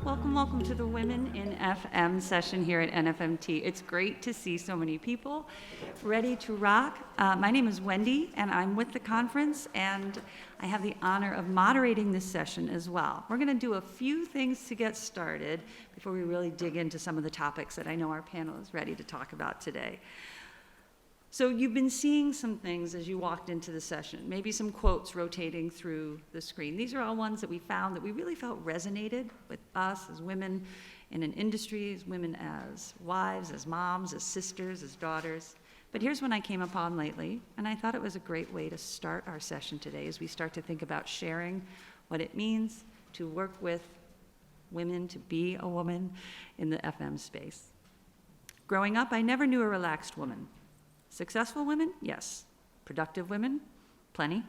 Welcome to the Women in FM session here at NFMT. It's great to see so many people ready to rock. My name is Wendy, and I'm with the conference, and I have the honor of moderating this session as well. We're going to do a few things to get started before we really dig into some of the topics that I know our panel is ready to talk about today. So you've been seeing some things as you walked into the session, maybe some quotes rotating through the screen. These are all ones that we found that we really felt resonated with us as women in an industry, as women as wives, as moms, as sisters, as daughters. But here's one I came upon lately, and I thought it was a great way to start our session today as we start to think about sharing what it means to work with women, to be a woman in the FM space. Growing up, I never knew a relaxed woman. Successful women? Yes. Productive women? Plenty.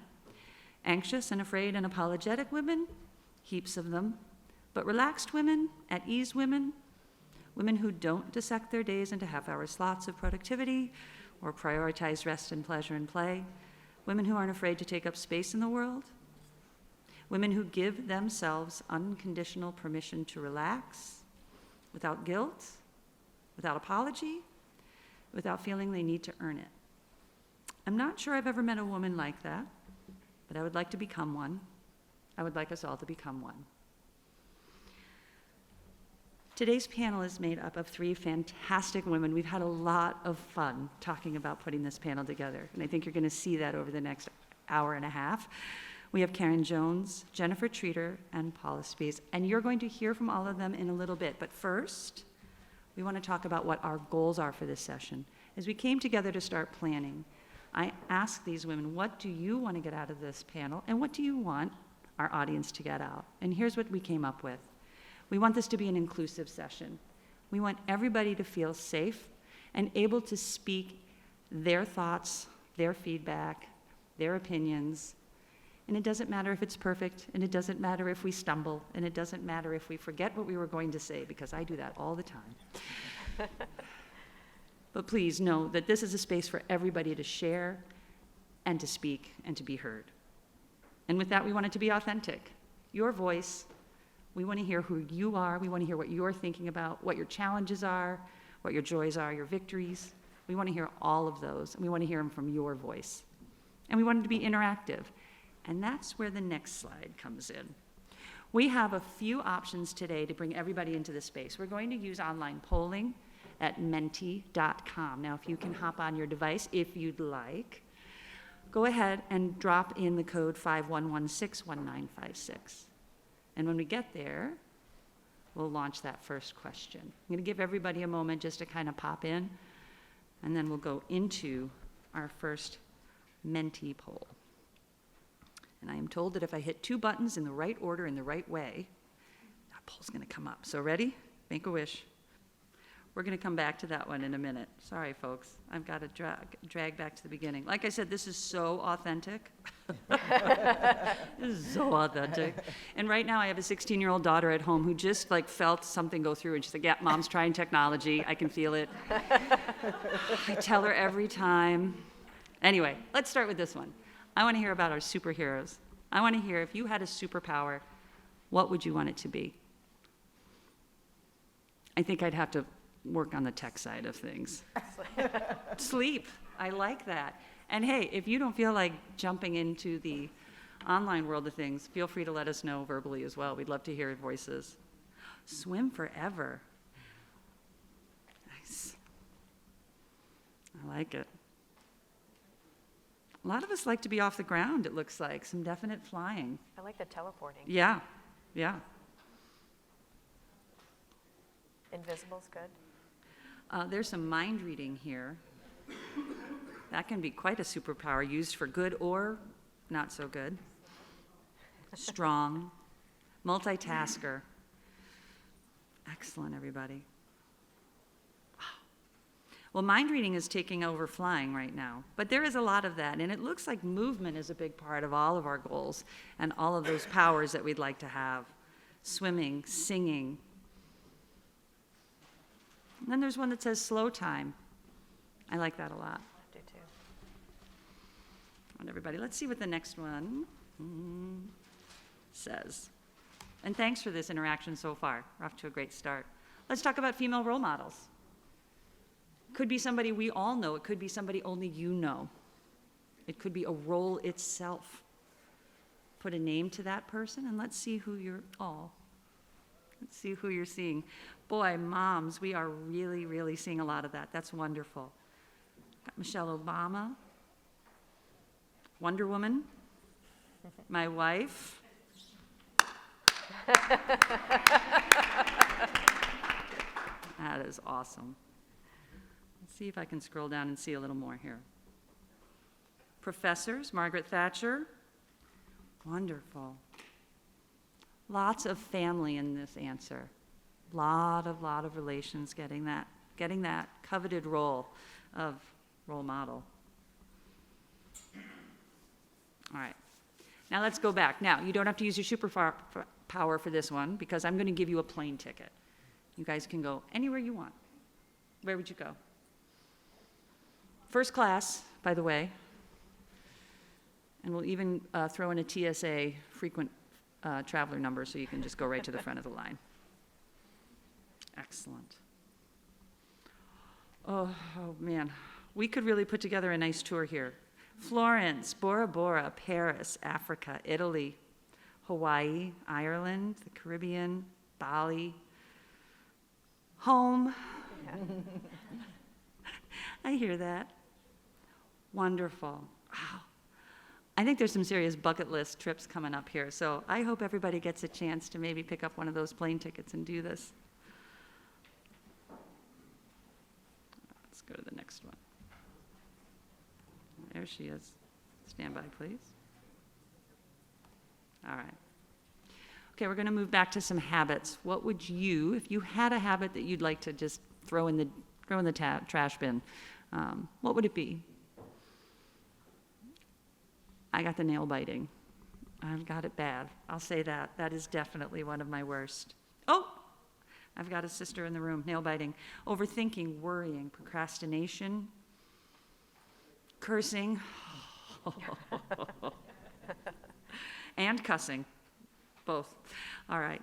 Anxious and afraid and apologetic women? Heaps of them. But relaxed women, at ease women, women who don't dissect their days into half-hour slots of productivity or prioritize rest and pleasure and play, women who aren't afraid to take up space in the world, women who give themselves unconditional permission to relax without guilt, without apology, without feeling they need to earn it. I'm not sure I've ever met a woman like that, but I would like to become one. I would like us all to become one. Today's panel is made up of three fantastic women. We've had a lot of fun talking about putting this panel together, and I think you're going to see that over the next hour and a half. We have Karen Jones, Jennifer Treater, and Paula Spies, and you're going to hear from all of them in a little bit. But first, we want to talk about what our goals are for this session. As we came together to start planning, I asked these women, what do you want to get out of this panel, and what do you want our audience to get out? And here's what we came up with. We want this to be an inclusive session. We want everybody to feel safe and able to speak their thoughts, their feedback, their opinions. And it doesn't matter if it's perfect, and it doesn't matter if we stumble, and it doesn't matter if we forget what we were going to say, because I do that all the time. But please know that this is a space for everybody to share and to speak and to be heard. And with that, we want it to be authentic. Your voice, we want to hear who you are, we want to hear what you're thinking about, what your challenges are, what your joys are, your victories. We want to hear all of those, and we want to hear them from your voice. And we want it to be interactive. And that's where the next slide comes in. We have a few options today to bring everybody into the space. We're going to use online polling at menti.com. Now, if you can hop on your device, if you'd like, go ahead and drop in the code 51161956. And when we get there, we'll launch that first question. I'm going to give everybody a moment just to kind of pop in, and then we'll go into our first Menti poll. And I am told that if I hit two buttons in the right order, in the right way, that poll's going to come up. So ready? Make a wish. We're going to come back to that one in a minute. Sorry, folks. I've got to drag back to the beginning. Like I said, this is so authentic. This is so authentic. And right now I have a 16-year-old daughter at home who just felt something go through, and she's like, yeah, Mom's trying technology. I can feel it. I tell her every time. Anyway, let's start with this one. I want to hear about our superheroes. I want to hear, if you had a superpower, what would you want it to be? I think I'd have to work on the tech side of things. Sleep. I like that. And hey, if you don't feel like jumping into the online world of things, feel free to let us know verbally as well. We'd love to hear your voices. Swim forever. Nice. I like it. A lot of us like to be off the ground, it looks like. Some definite flying. I like the teleporting. Yeah. Invisible's good. There's some mind reading here. That can be quite a superpower, used for good or not so good. Strong. Multitasker. Excellent, everybody. Well, mind reading is taking over flying right now, but there is a lot of that, and it looks like movement is a big part of all of our goals and all of those powers that we'd like to have. Swimming, singing. And then there's one that says slow time. I like that a lot. I do too. Come on, everybody, let's see what the next one says. And thanks for this interaction so far. We're off to a great start. Let's talk about female role models. Could be somebody we all know. It could be somebody only you know. It could be a role itself. Put a name to that person and let's see who you're Let's see who you're seeing. Boy, moms, we are really, really seeing a lot of that. That's wonderful. Got Michelle Obama, Wonder Woman, my wife. That is awesome. Let's see if I can scroll down and see a little more here. Professors, Margaret Thatcher. Wonderful. Lots of family in this answer. Lot of relations getting that coveted role of role model. All right. Now let's go back. Now, you don't have to use your superpower for this one because I'm going to give you a plane ticket. You guys can go anywhere you want. Where would you go? First class, by the way. And we'll even throw in a TSA frequent traveler number so you can just go right to the front of the line. Excellent. Oh, man. We could really put together a nice tour here. Florence, Bora Bora, Paris, Africa, Italy, Hawaii, Ireland, the Caribbean, Bali, home. Yeah. I hear that. Wonderful. Wow. I think there's some serious bucket list trips coming up here, so I hope everybody gets a chance to maybe pick up one of those plane tickets and do this. Let's go to the next one. There she is. Stand by, please. All right. Okay, we're going to move back to some habits. What would you, if you had a habit that you'd like to just throw in the trash bin, what would it be? I got the nail biting. I've got it bad. I'll say that. That is definitely one of my worst. Oh, I've got a sister in the room, nail biting. Overthinking, worrying, procrastination, cursing, and cussing, both. All right.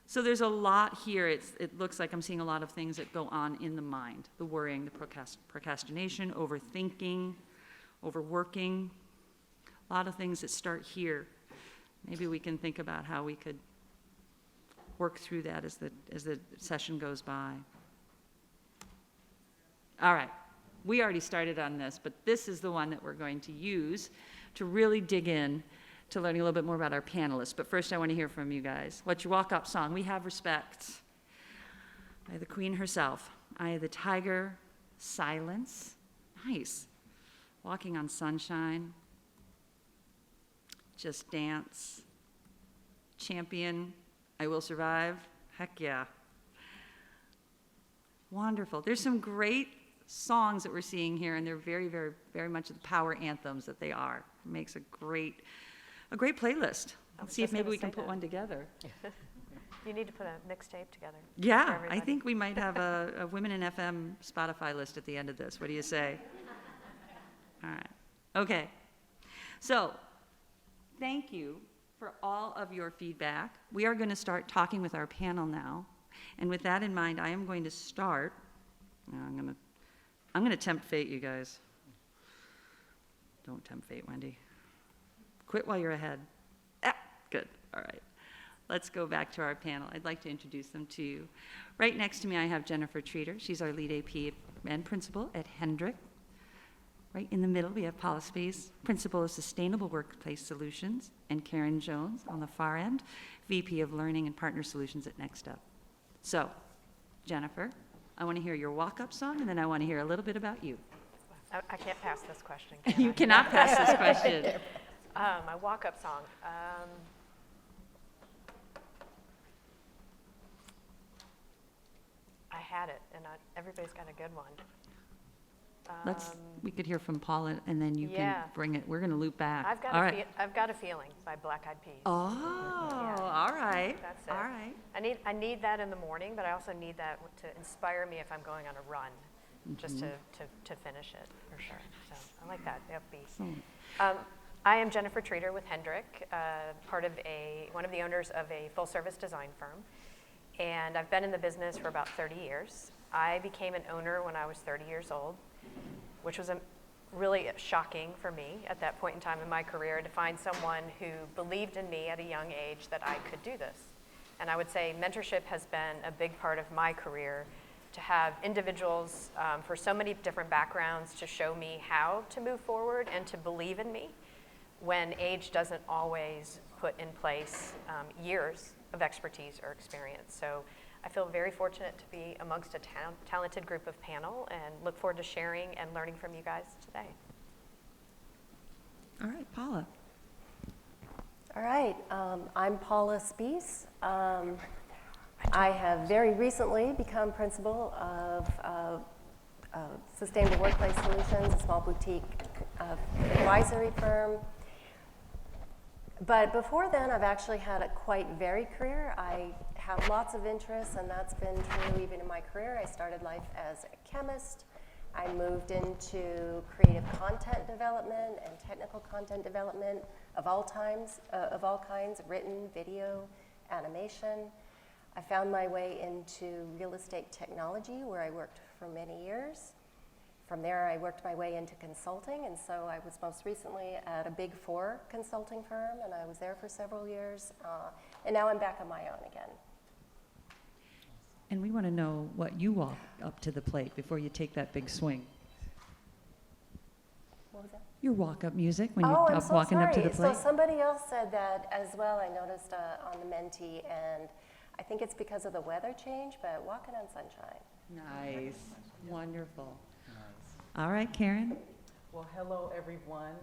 So there's a lot here. It looks like I'm seeing a lot of things that go on in the mind. The worrying, the procrastination, overthinking, overworking. A lot of things that start here. Maybe we can think about how we could work through that as the session goes by. All right. We already started on this, but this is the one that we're going to use to really dig in to learning a little bit more about our panelists. But first I want to hear from you guys. What's your walk-up song? We have respect. By the Queen herself. Eye of the Tiger, Silence. Nice. Walking on Sunshine. Just Dance. Champion. I Will Survive. Heck yeah. Wonderful. There's some great songs that we're seeing here, and they're very, very, very much the power anthems that they are. It makes a great playlist. Let's see if maybe we can put one together. You need to put a mixtape together. Yeah, I think we might have a Women in FM Spotify list at the end of this. What do you say? All right. Okay. So, thank you for all of your feedback. We are going to start talking with our panel now. And with that in mind, I am going to start. I'm going to tempt fate, you guys. Don't tempt fate, Wendy. Quit while you're ahead. Ah, good. All right. Let's go back to our panel. I'd like to introduce them to you. Right next to me, I have Jennifer Treater. She's our lead AP and principal at Hendrick. Right in the middle, we have Paula Space, Principal of Sustainable Workplace Solutions, and Karen Jones on the far end, VP of Learning and Partner Solutions at Next Up. So, Jennifer, I want to hear your walk-up song, and then I want to hear a little bit about you. I can't pass this question. You cannot pass this question. My walk-up song. I had it, and everybody's got a good one. We could hear from Paula, and then you can bring it. We're going to loop back. I've got a feeling by Black Eyed Peas. Oh, yeah. All right. That's it. All right. I need that in the morning, but I also need that to inspire me if I'm going on a run, just to finish it for sure. So I like that upbeat. I am Jennifer Treater with Hendrick, one of the owners of a full-service design firm, and I've been in the business for about 30 years. I became an owner when I was 30 years old, which was really shocking for me at that point in time in my career to find someone who believed in me at a young age that I could do this. And I would say mentorship has been a big part of my career, to have individuals for so many different backgrounds to show me how to move forward and to believe in me when age doesn't always put in place years of expertise or experience. So I feel very fortunate to be amongst a talented group of panel and look forward to sharing and learning from you guys today. All right, Paula. All right, I'm Paula Spies. I have very recently become principal of Sustainable Workplace Solutions, a small boutique advisory firm. But before then, I've actually had a quite varied career. I have lots of interests, and that's been true even in my career. I started life as a chemist. I moved into creative content development and technical content development of all kinds, written, video, animation. I found my way into real estate technology, where I worked for many years. From there, I worked my way into consulting, and so I was most recently at a Big Four consulting firm, and I was there for several years, and now I'm back on my own again. And we want to know what you walk up to the plate before you take that big swing. What was that? Your walk-up music when Oh, you're I'm so walking sorry. up to the plate. So somebody else said that as well, I noticed on the Menti, and I think it's because of the weather change, but walking on sunshine. Nice. Wonderful. All right, Karen. Well, hello, everyone.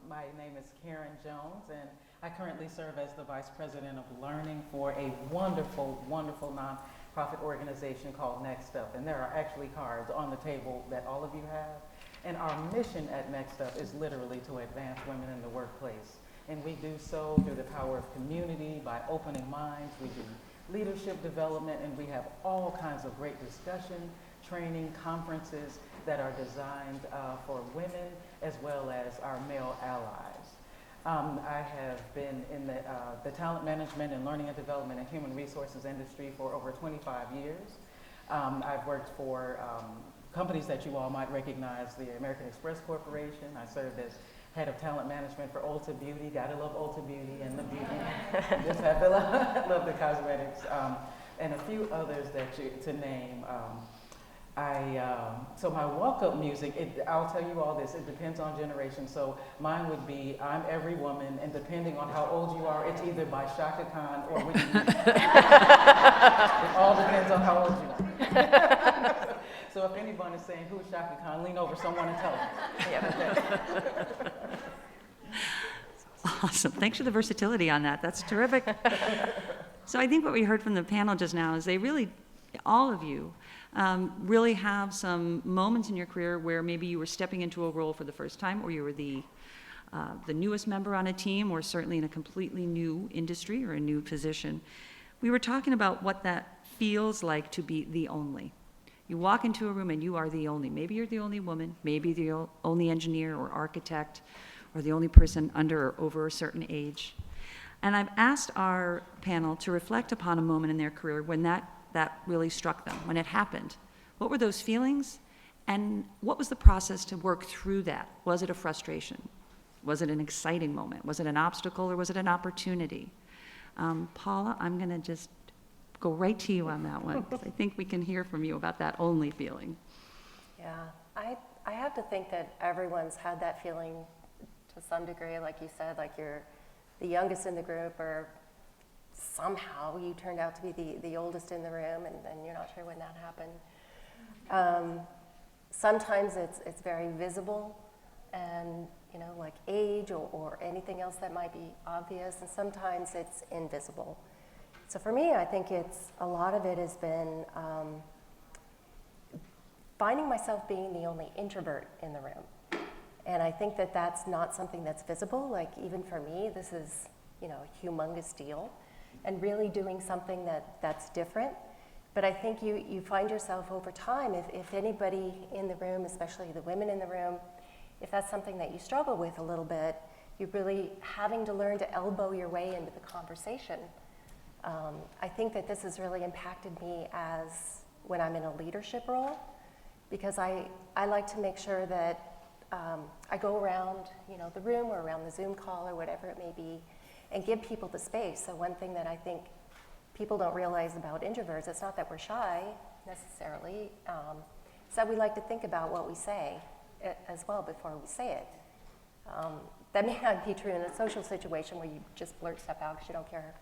My name is Karen Jones, and I currently serve as the Vice President of Learning for a wonderful, wonderful nonprofit organization called Next Up. And there are actually cards on the table that all of you have. And our mission at Next Up is literally to advance women in the workplace. And we do so through the power of community, by opening minds. We do leadership development, and we have all kinds of great discussion, training, conferences that are designed for women as well as our male allies. I have been in the talent management and learning and development and human resources industry for over 25 years. I've worked for companies that you all might recognize, the American Express Corporation. I served as head of talent management for Ulta Beauty. Gotta love Ulta Beauty and the beauty. Just have to love the cosmetics. And a few others to name. So my walk-up music, I'll tell you all this, it depends on generation. So mine would be I'm Every Woman, and depending on how old you are, it's either by Shaka Khan or Whitney Houston. It all depends on how old you are. So if anyone is saying, who's Shaka Khan, lean over someone and tell them. Yeah. Awesome. Thanks for the versatility on that. That's terrific. So I think what we heard from the panel just now is they really, all of you, really have some moments in your career where maybe you were stepping into a role for the first time, or you were the newest member on a team, or certainly in a completely new industry or a new position. We were talking about what that feels like to be the only. You walk into a room and you are the only. Maybe you're the only woman, maybe the only engineer or architect, or the only person under or over a certain age. And I've asked our panel to reflect upon a moment in their career when that really struck them, when it happened. What were those feelings? And what was the process to work through that? Was it a frustration? Was it an exciting moment? Was it an obstacle, or was it an opportunity? Paula, I'm gonna just go right to you on that one, because I think we can hear from you about that only feeling. Yeah, I have to think that everyone's had that feeling to some degree, like you said, like you're the youngest in the group, or somehow you turned out to be the oldest in the room, and you're not sure when that happened. Sometimes it's very visible, and like age or anything else that might be obvious, and sometimes it's invisible. So for me, I think a lot of it has been finding myself being the only introvert in the room. And I think that that's not something that's visible. Like even for me, this is a humongous deal, and really doing something that's different. But I think you find yourself over time, if anybody in the room, especially the women in the room, if that's something that you struggle with a little bit, You're really having to learn to elbow your way into the conversation. I think that this has really impacted me as when I'm in a leadership role, because I like to make sure that I go around, the room or around the Zoom call or whatever it may be, and give people the space. So one thing that I think people don't realize about introverts, it's not that we're shy necessarily, it's that we like to think about what we say as well before we say it. That may not be true in a social situation where you just blurt stuff out because you don't care,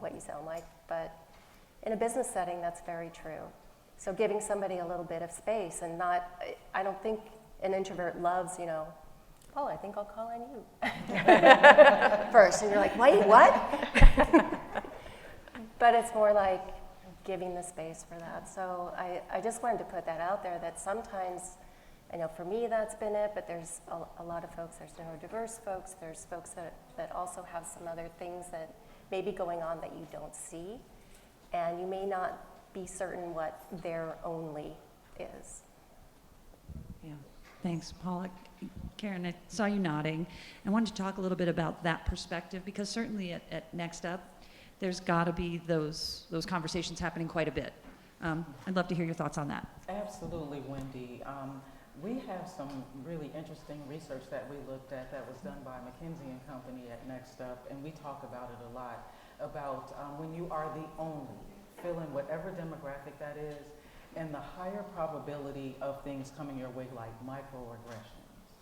what you sound like. But in a business setting, that's very true. So giving somebody a little bit of space and not, I don't think an introvert loves, oh, I think I'll call on you first. And you're like, wait, what? But it's more like giving the space for that. So I just wanted to put that out there that sometimes, I know for me that's been it, but there's a lot of folks, there's neurodiverse folks, there's folks that also have some other things that may be going on that you don't see, and you may not be certain what their only is. Yeah, thanks, Paula. Karen, I saw you nodding. I wanted to talk a little bit about that perspective, because certainly at Next Up, there's got to be those conversations happening quite a bit. I'd love to hear your thoughts on that. Absolutely, Wendy. We have some really interesting research that we looked at that was done by McKinsey and Company at Next Up, and we talk about it a lot, about when you are the only, fill in whatever demographic that is, and the higher probability of things coming your way like microaggressions,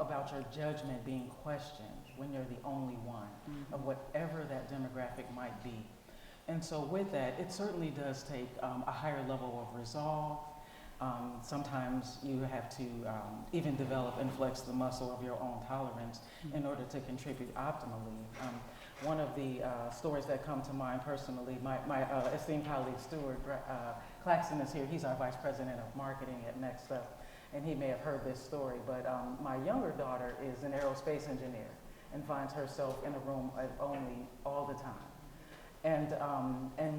about your judgment being questioned when you're the only one, of whatever that demographic might be. And so with that, it certainly does take a higher level of resolve. Sometimes you have to even develop and flex the muscle of your own tolerance in order to contribute optimally. One of the stories that come to mind personally, my esteemed colleague Stuart Claxton is here. He's our Vice President of Marketing at Next Up, and he may have heard this story, but my younger daughter is an aerospace engineer and finds herself in a room only all the time. And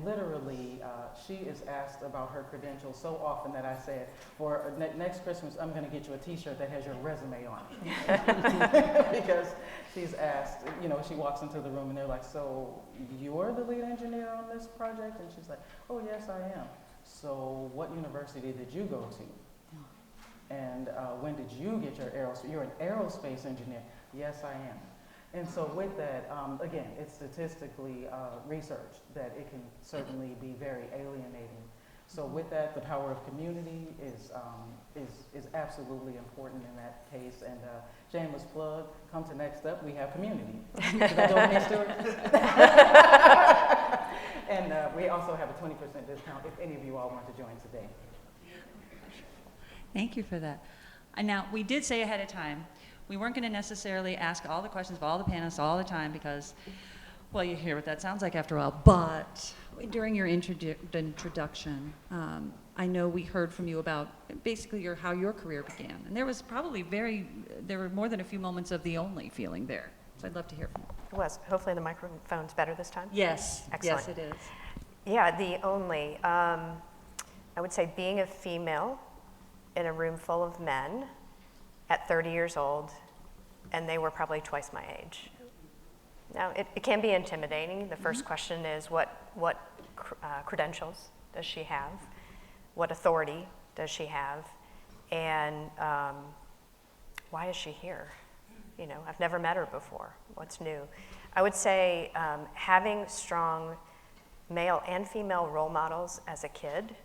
literally, she is asked about her credentials so often that I said, for next Christmas, I'm going to get you a T-shirt that has your resume on it. Because she's asked, she walks into the room and they're like, so you're the lead engineer on this project? And she's like, oh, yes, I am. So what university did you go to? And when did you get your aerospace? You're an aerospace engineer. Yes, I am. And so with that, again, it's statistically researched that it can certainly be very alienating. So with that, the power of community is absolutely important in that case. And shameless plug, come to Next Up, we have community. Did I go next to it? And we also have a 20% discount if any of you all want to join today. Thank you for that. And now, we did say ahead of time, we weren't going to necessarily ask all the questions of all the panelists all the time because, well, you hear what that sounds like after a while. But during your introduction, I know we heard from you about basically how your career began. And there was probably there were more than a few moments of the only feeling there. So I'd love to hear from you. It was. Hopefully the microphone's better this time. Yes. Excellent. Yes, it is. Yeah, the only. I would say being a female in a room full of men at 30 years old, and they were probably twice my age. Now, it can be intimidating. The first question is, what credentials does she have? What authority does she have? And why is she here? I've never met her before. What's new? I would say having strong male and female role models as a kid,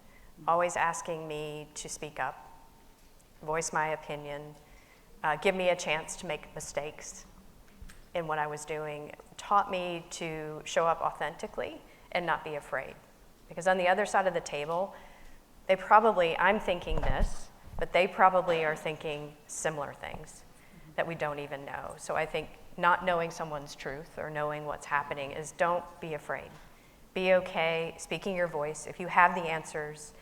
always asking me to speak up, voice my opinion, give me a chance to make mistakes in what I was doing, taught me to show up authentically and not be afraid. Because on the other side of the table, I'm thinking this, but they probably are thinking similar things that we don't even know. So I think not knowing someone's truth or knowing what's happening is don't be afraid. Be okay speaking your voice. If you have the answers,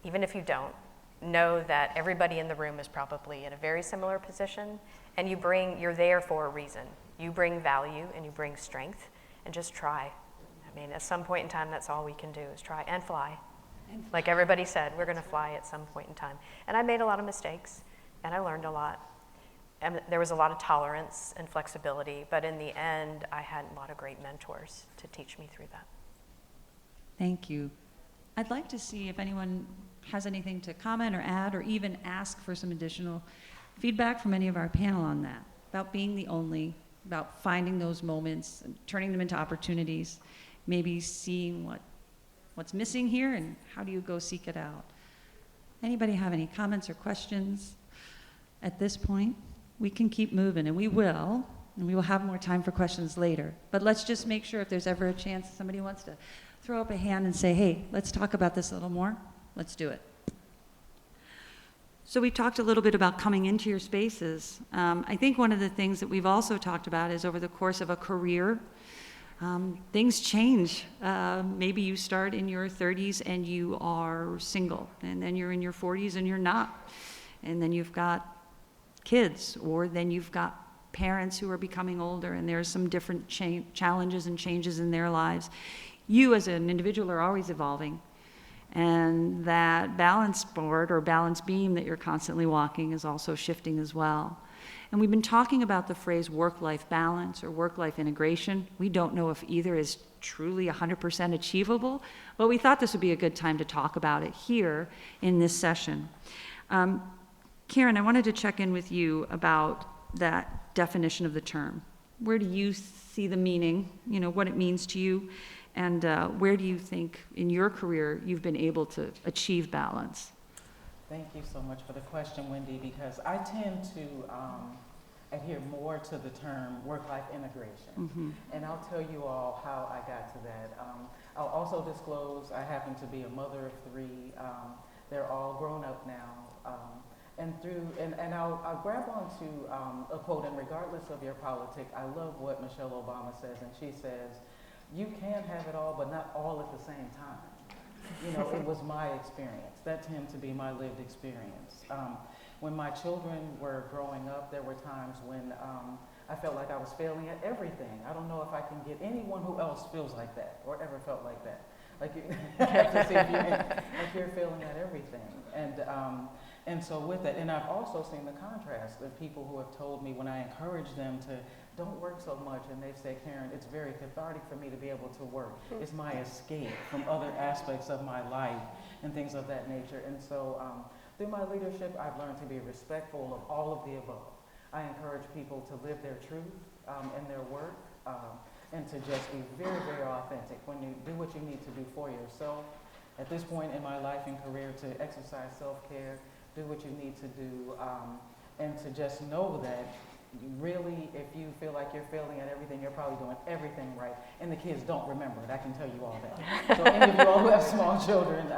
even if you don't, know that everybody in the room is probably in a very similar position, and you're there for a reason. You bring value and you bring strength, and just try. I mean, at some point in time, that's all we can do is try and fly. Like everybody said, we're going to fly at some point in time. And I made a lot of mistakes, and I learned a lot. and there was a lot of tolerance and flexibility, but in the end, I had a lot of great mentors to teach me through that. Thank you. I'd like to see if anyone has anything to comment or add or even ask for some additional feedback from any of our panel on that, about being the only, about finding those moments and turning them into opportunities, maybe seeing what's missing here and how do you go seek it out. Anybody have any comments or questions at this point? We can keep moving, and we will have more time for questions later. But let's just make sure if there's ever a chance somebody wants to throw up a hand and say, hey, let's talk about this a little more, let's do it. So we talked a little bit about coming into your spaces. I think one of the things that we've also talked about is over the course of a career, things change. Maybe you start in your 30s and you are single, and then you're in your 40s and you're not. And then you've got kids, or then you've got parents who are becoming older and there's some different challenges and changes in their lives. You as an individual are always evolving. And that balance board or balance beam that you're constantly walking is also shifting as well. And we've been talking about the phrase work-life balance or work-life integration. We don't know if either is truly 100% achievable, but we thought this would be a good time to talk about it here in this session. Karen, I wanted to check in with you about that definition of the term. Where do you see the meaning, what it means to you, and where do you think in your career you've been able to achieve balance? Thank you so much for the question, Wendy, because I tend to adhere more to the term work-life integration. Mm-hmm. And I'll tell you all how I got to that. I'll also disclose I happen to be a mother of 3. They're all grown up now. And I'll grab onto a quote, and regardless of your politics, I love what Michelle Obama says, and she says, you can have it all, but not all at the same time. It was my experience. That tended to be my lived experience. When my children were growing up, there were times when I felt like I was failing at everything. I don't know if I can get anyone who else feels like that or ever felt like that. Like you have to see if you're failing at everything. And so with that, and I've also seen the contrast of people who have told me when I encourage them to don't work so much, and they've said, Karen, it's very cathartic for me to be able to work. It's my escape from other aspects of my life and things of that nature. And so through my leadership, I've learned to be respectful of all of the above. I encourage people to live their truth in their work and to just be very, very authentic when you do what you need to do for yourself. At this point in my life and career, to exercise self-care, do what you need to do, and to just know that really, if you feel like you're failing at everything, you're probably doing everything right, and the kids don't remember it. I can tell you all that. So any of you all who have small children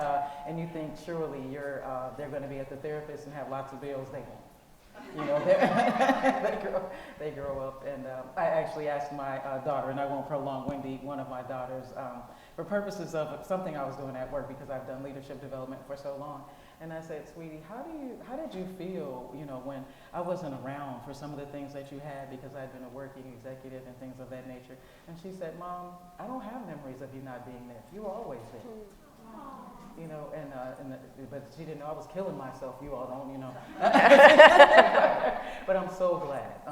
and you think surely they're going to be at the therapist and have lots of bills, they won't. They grow up, and I actually asked my daughter, and I won't prolong Wendy, one of my daughters, for purposes of something I was doing at work because I've done leadership development for so long. And I said, sweetie, how did you feel, when I wasn't around for some of the things that you had because I'd been a working executive and things of that nature? And she said, Mom, I don't have memories of you not being there. You were always there. But she didn't know I was killing myself. You all don't, But I'm so glad.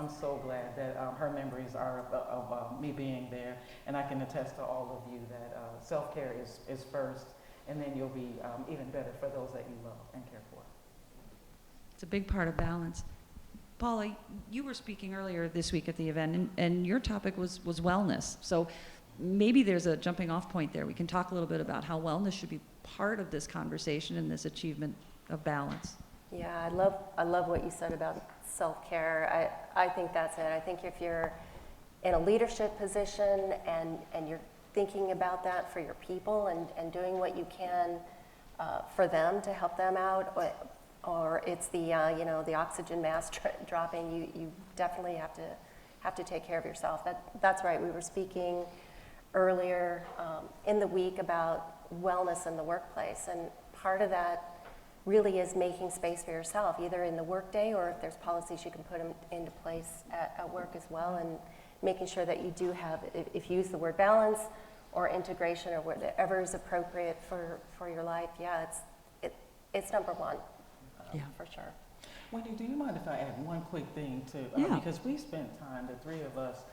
That her memories are of me being there. And I can attest to all of you that self-care is first. And then you'll be even better for those that you love and care for. It's a big part of balance. Paula, you were speaking earlier this week at the event, and your topic was wellness. So maybe there's a jumping off point there. We can talk a little bit about how wellness should be part of this conversation and this achievement of balance. Yeah, I love what you said about self-care. I think that's it. I think if you're in a leadership position and you're thinking about that for your people and doing what you can for them to help them out, or it's the the oxygen mask dropping, you definitely have to take care of yourself. That's right. We were speaking earlier in the week about wellness in the workplace, and part of that really is making space for yourself, either in the workday or if there's policies you can put them into place at work as well, and making sure that you do have, if you use the word balance or integration or whatever is appropriate for your life, yeah, it's number one, Yeah. for sure. Wendy, do you mind if I add one quick thing to, Yeah. because we spent time, the three of us,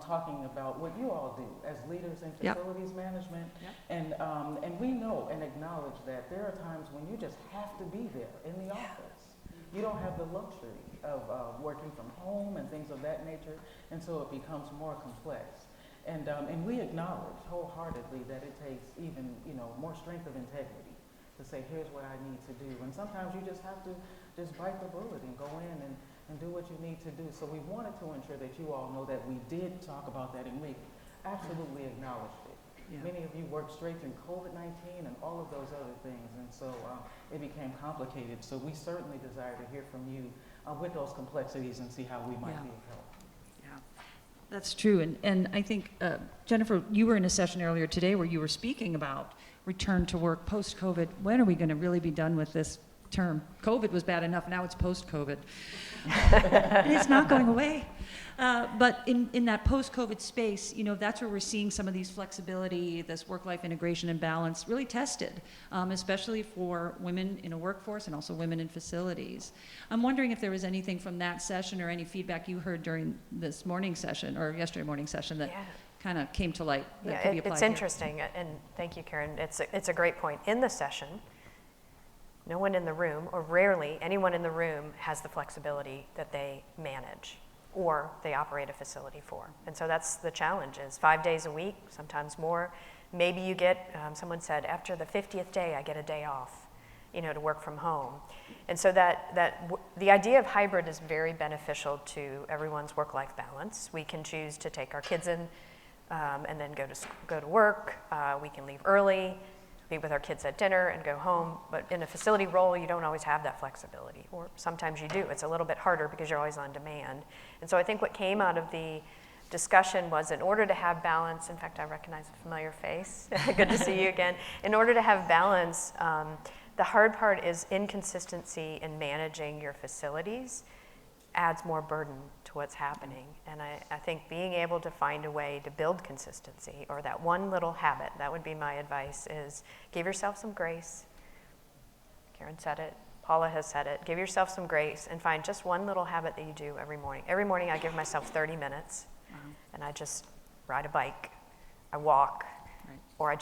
talking about what you all do as leaders in Yep. facilities management. Yep. And we know and acknowledge that there are times when you just have to be there in the office. You don't have the luxury of working from home and things of that nature, and so it becomes more complex. And we acknowledge wholeheartedly that it takes even, more strength of integrity to say, here's what I need to do. And sometimes you just have to just bite the bullet and go in and do what you need to do. So we wanted to ensure that you all know that we did talk about that, and we absolutely acknowledged it. Yeah. Many of you worked straight through COVID-19 and all of those other things, and so it became complicated. So we certainly desire to hear from you with those complexities and see how we might Yeah. be of help. That's true, and I think, Jennifer, you were in a session earlier today where you were speaking about return to work post-COVID. When are we going to really be done with this term? COVID was bad enough, now it's post-COVID. And it's not going away. But in that post-COVID space, that's where we're seeing some of these flexibility, this work-life integration and balance really tested, especially for women in a workforce and also women in facilities. I'm wondering if there was anything from that session or any feedback you heard during this morning session or yesterday morning session that Yeah. kind of came to light that Yeah, could be applied it's here. interesting, and thank you, Karen. It's a great point. In the session, no one in the room, or rarely anyone in the room, has the flexibility that they manage or they operate a facility for. And so that's the challenge, is 5 days a week, sometimes more. Maybe you get, someone said, after the 50th day, I get a day off, to work from home. And so the idea of hybrid is very beneficial to everyone's work-life balance. We can choose to take our kids in and then go to work. We can leave early, be with our kids at dinner and go home. But in a facility role, you don't always have that flexibility, or sometimes you do. It's a little bit harder because you're always on demand. And so I think what came out of the discussion was, in order to have balance, in fact, I recognize a familiar face. Good to see you again. In order to have balance, the hard part is inconsistency in managing your facilities adds more burden to what's happening. And I think being able to find a way to build consistency, or that one little habit, that would be my advice, is give yourself some grace. Karen said it, Paula has said it. Give yourself some grace and find just one little habit that you do every morning. Every morning I give myself 30 minutes and I just ride a bike, I walk, or I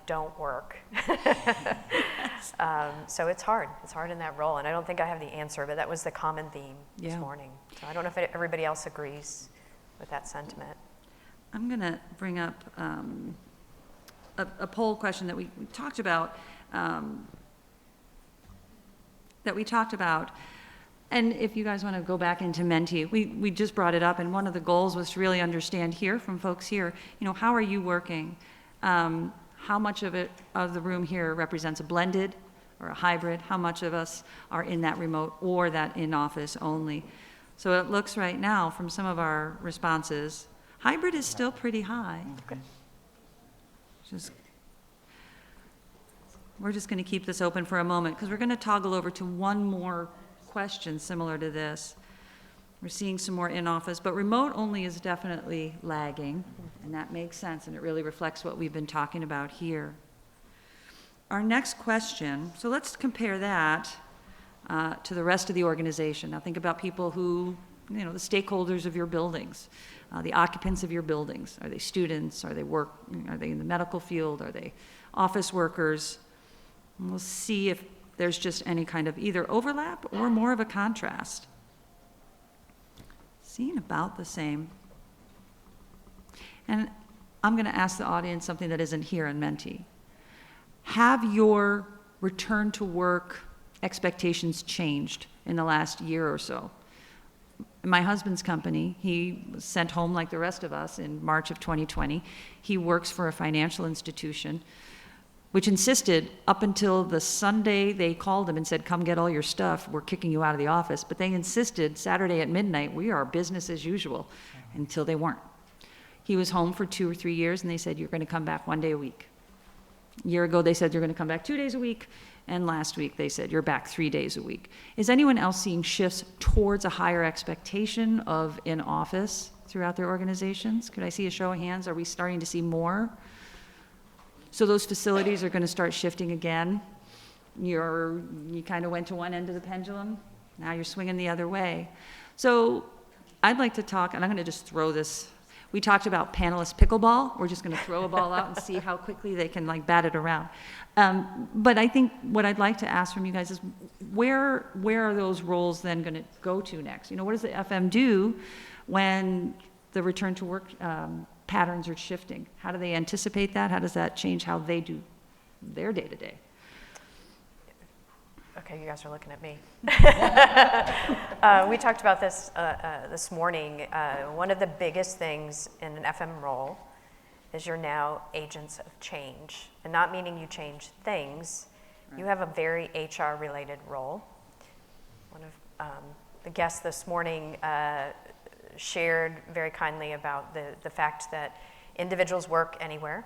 don't work. So it's hard in that role, and I don't think I have the answer, but that was the common theme this morning. So I don't know if everybody else agrees with that sentiment. I'm going to bring up a poll question that we talked about, and if you guys want to go back into Menti, we just brought it up, and one of the goals was to really understand here from folks here, how are you working? How much of the room here represents a blended or a hybrid? How much of us are in that remote or that in-office only? So it looks right now from some of our responses, hybrid is still pretty high. Okay. We're just going to keep this open for a moment because we're going to toggle over to one more question similar to this. We're seeing some more in-office, but remote only is definitely lagging, and that makes sense, and it really reflects what we've been talking about here. Our next question, so let's compare that to the rest of the organization. Now think about people who, the stakeholders of your buildings, the occupants of your buildings. Are they students? Are they in the medical field? Are they office workers? And we'll see if there's just any kind of either overlap or more of a contrast. Seeing about the same. And I'm going to ask the audience something that isn't here in Menti. Have your return to work expectations changed in the last year or so? My husband's company, he was sent home like the rest of us in March of 2020. He works for a financial institution, which insisted up until the Sunday they called him and said, come get all your stuff, we're kicking you out of the office. But they insisted Saturday at midnight, we are business as usual, until they weren't. He was home for 2 or 3 years and they said, you're going to come back 1 day a week. A year ago they said, you're going to come back 2 days a week. And last week they said, you're back 3 days a week. Is anyone else seeing shifts towards a higher expectation of in-office throughout their organizations? Could I see a show of hands? Are we starting to see more? So those facilities are going to start shifting again. You kind of went to one end of the pendulum. Now you're swinging the other way. So I'd like to talk, and I'm going to just throw this. We talked about panelist pickleball. We're just going to throw a ball out and see how quickly they can like bat it around. But I think what I'd like to ask from you guys is where are those roles then going to go to next? You know, what does the FM do when the return to work patterns are shifting? How do they anticipate that? How does that change how they do their day-to-day? Okay, you guys are looking at me. We talked about this this morning. One of the biggest things in an FM role is you're now agents of change, and not meaning you change things. Right. You have a very HR-related role. One of the guests this morning shared very kindly about the fact that individuals work anywhere.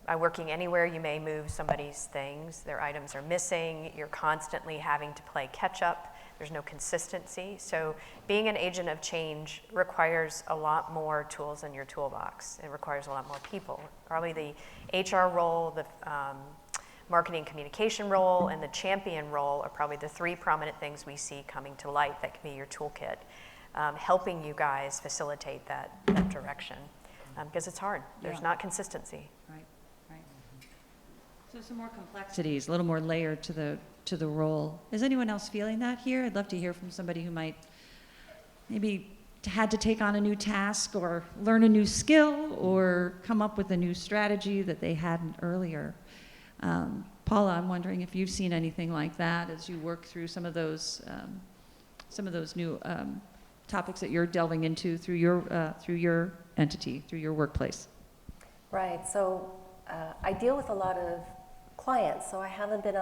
By working anywhere, you may move somebody's things, their items are missing, you're constantly having to play catch up, there's no consistency. So being an agent of change requires a lot more tools in your toolbox. It requires a lot more people. Probably the HR role, the marketing communication role, and the champion role are probably the three prominent things we see coming to light that can be your toolkit, helping you guys facilitate that direction. Because it's hard, there's not consistency. Right. So some more complexities, a little more layer to the role. Is anyone else feeling that here? I'd love to hear from somebody who might maybe had to take on a new task or learn a new skill or come up with a new strategy that they hadn't earlier. Paula, I'm wondering if you've seen anything like that as you work through some of those new topics that you're delving into through your entity, through your workplace. Right. So I deal with a lot of clients, so I haven't been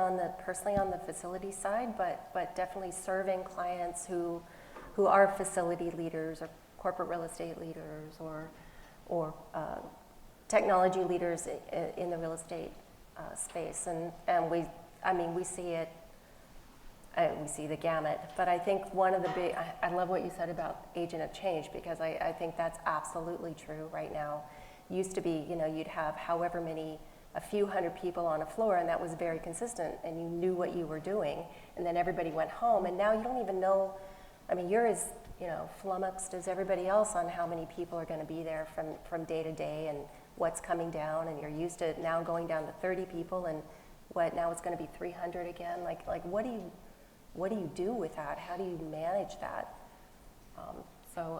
personally on the facility side, but definitely serving clients who are facility leaders or corporate real estate leaders or technology leaders in the real estate space, and we see it. We see the gamut, but I think one of the big, I love what you said about agent of change, because I think that's absolutely true right now. Used to be, you'd have a few hundred people on a floor, and that was very consistent, and you knew what you were doing, and then everybody went home, and now you don't even know. You're as flummoxed as everybody else on how many people are going to be there from day to day and what's coming down, and you're used to now going down to 30 people, and now it's going to be 300 again. Like what do you do with that? How do you manage that? So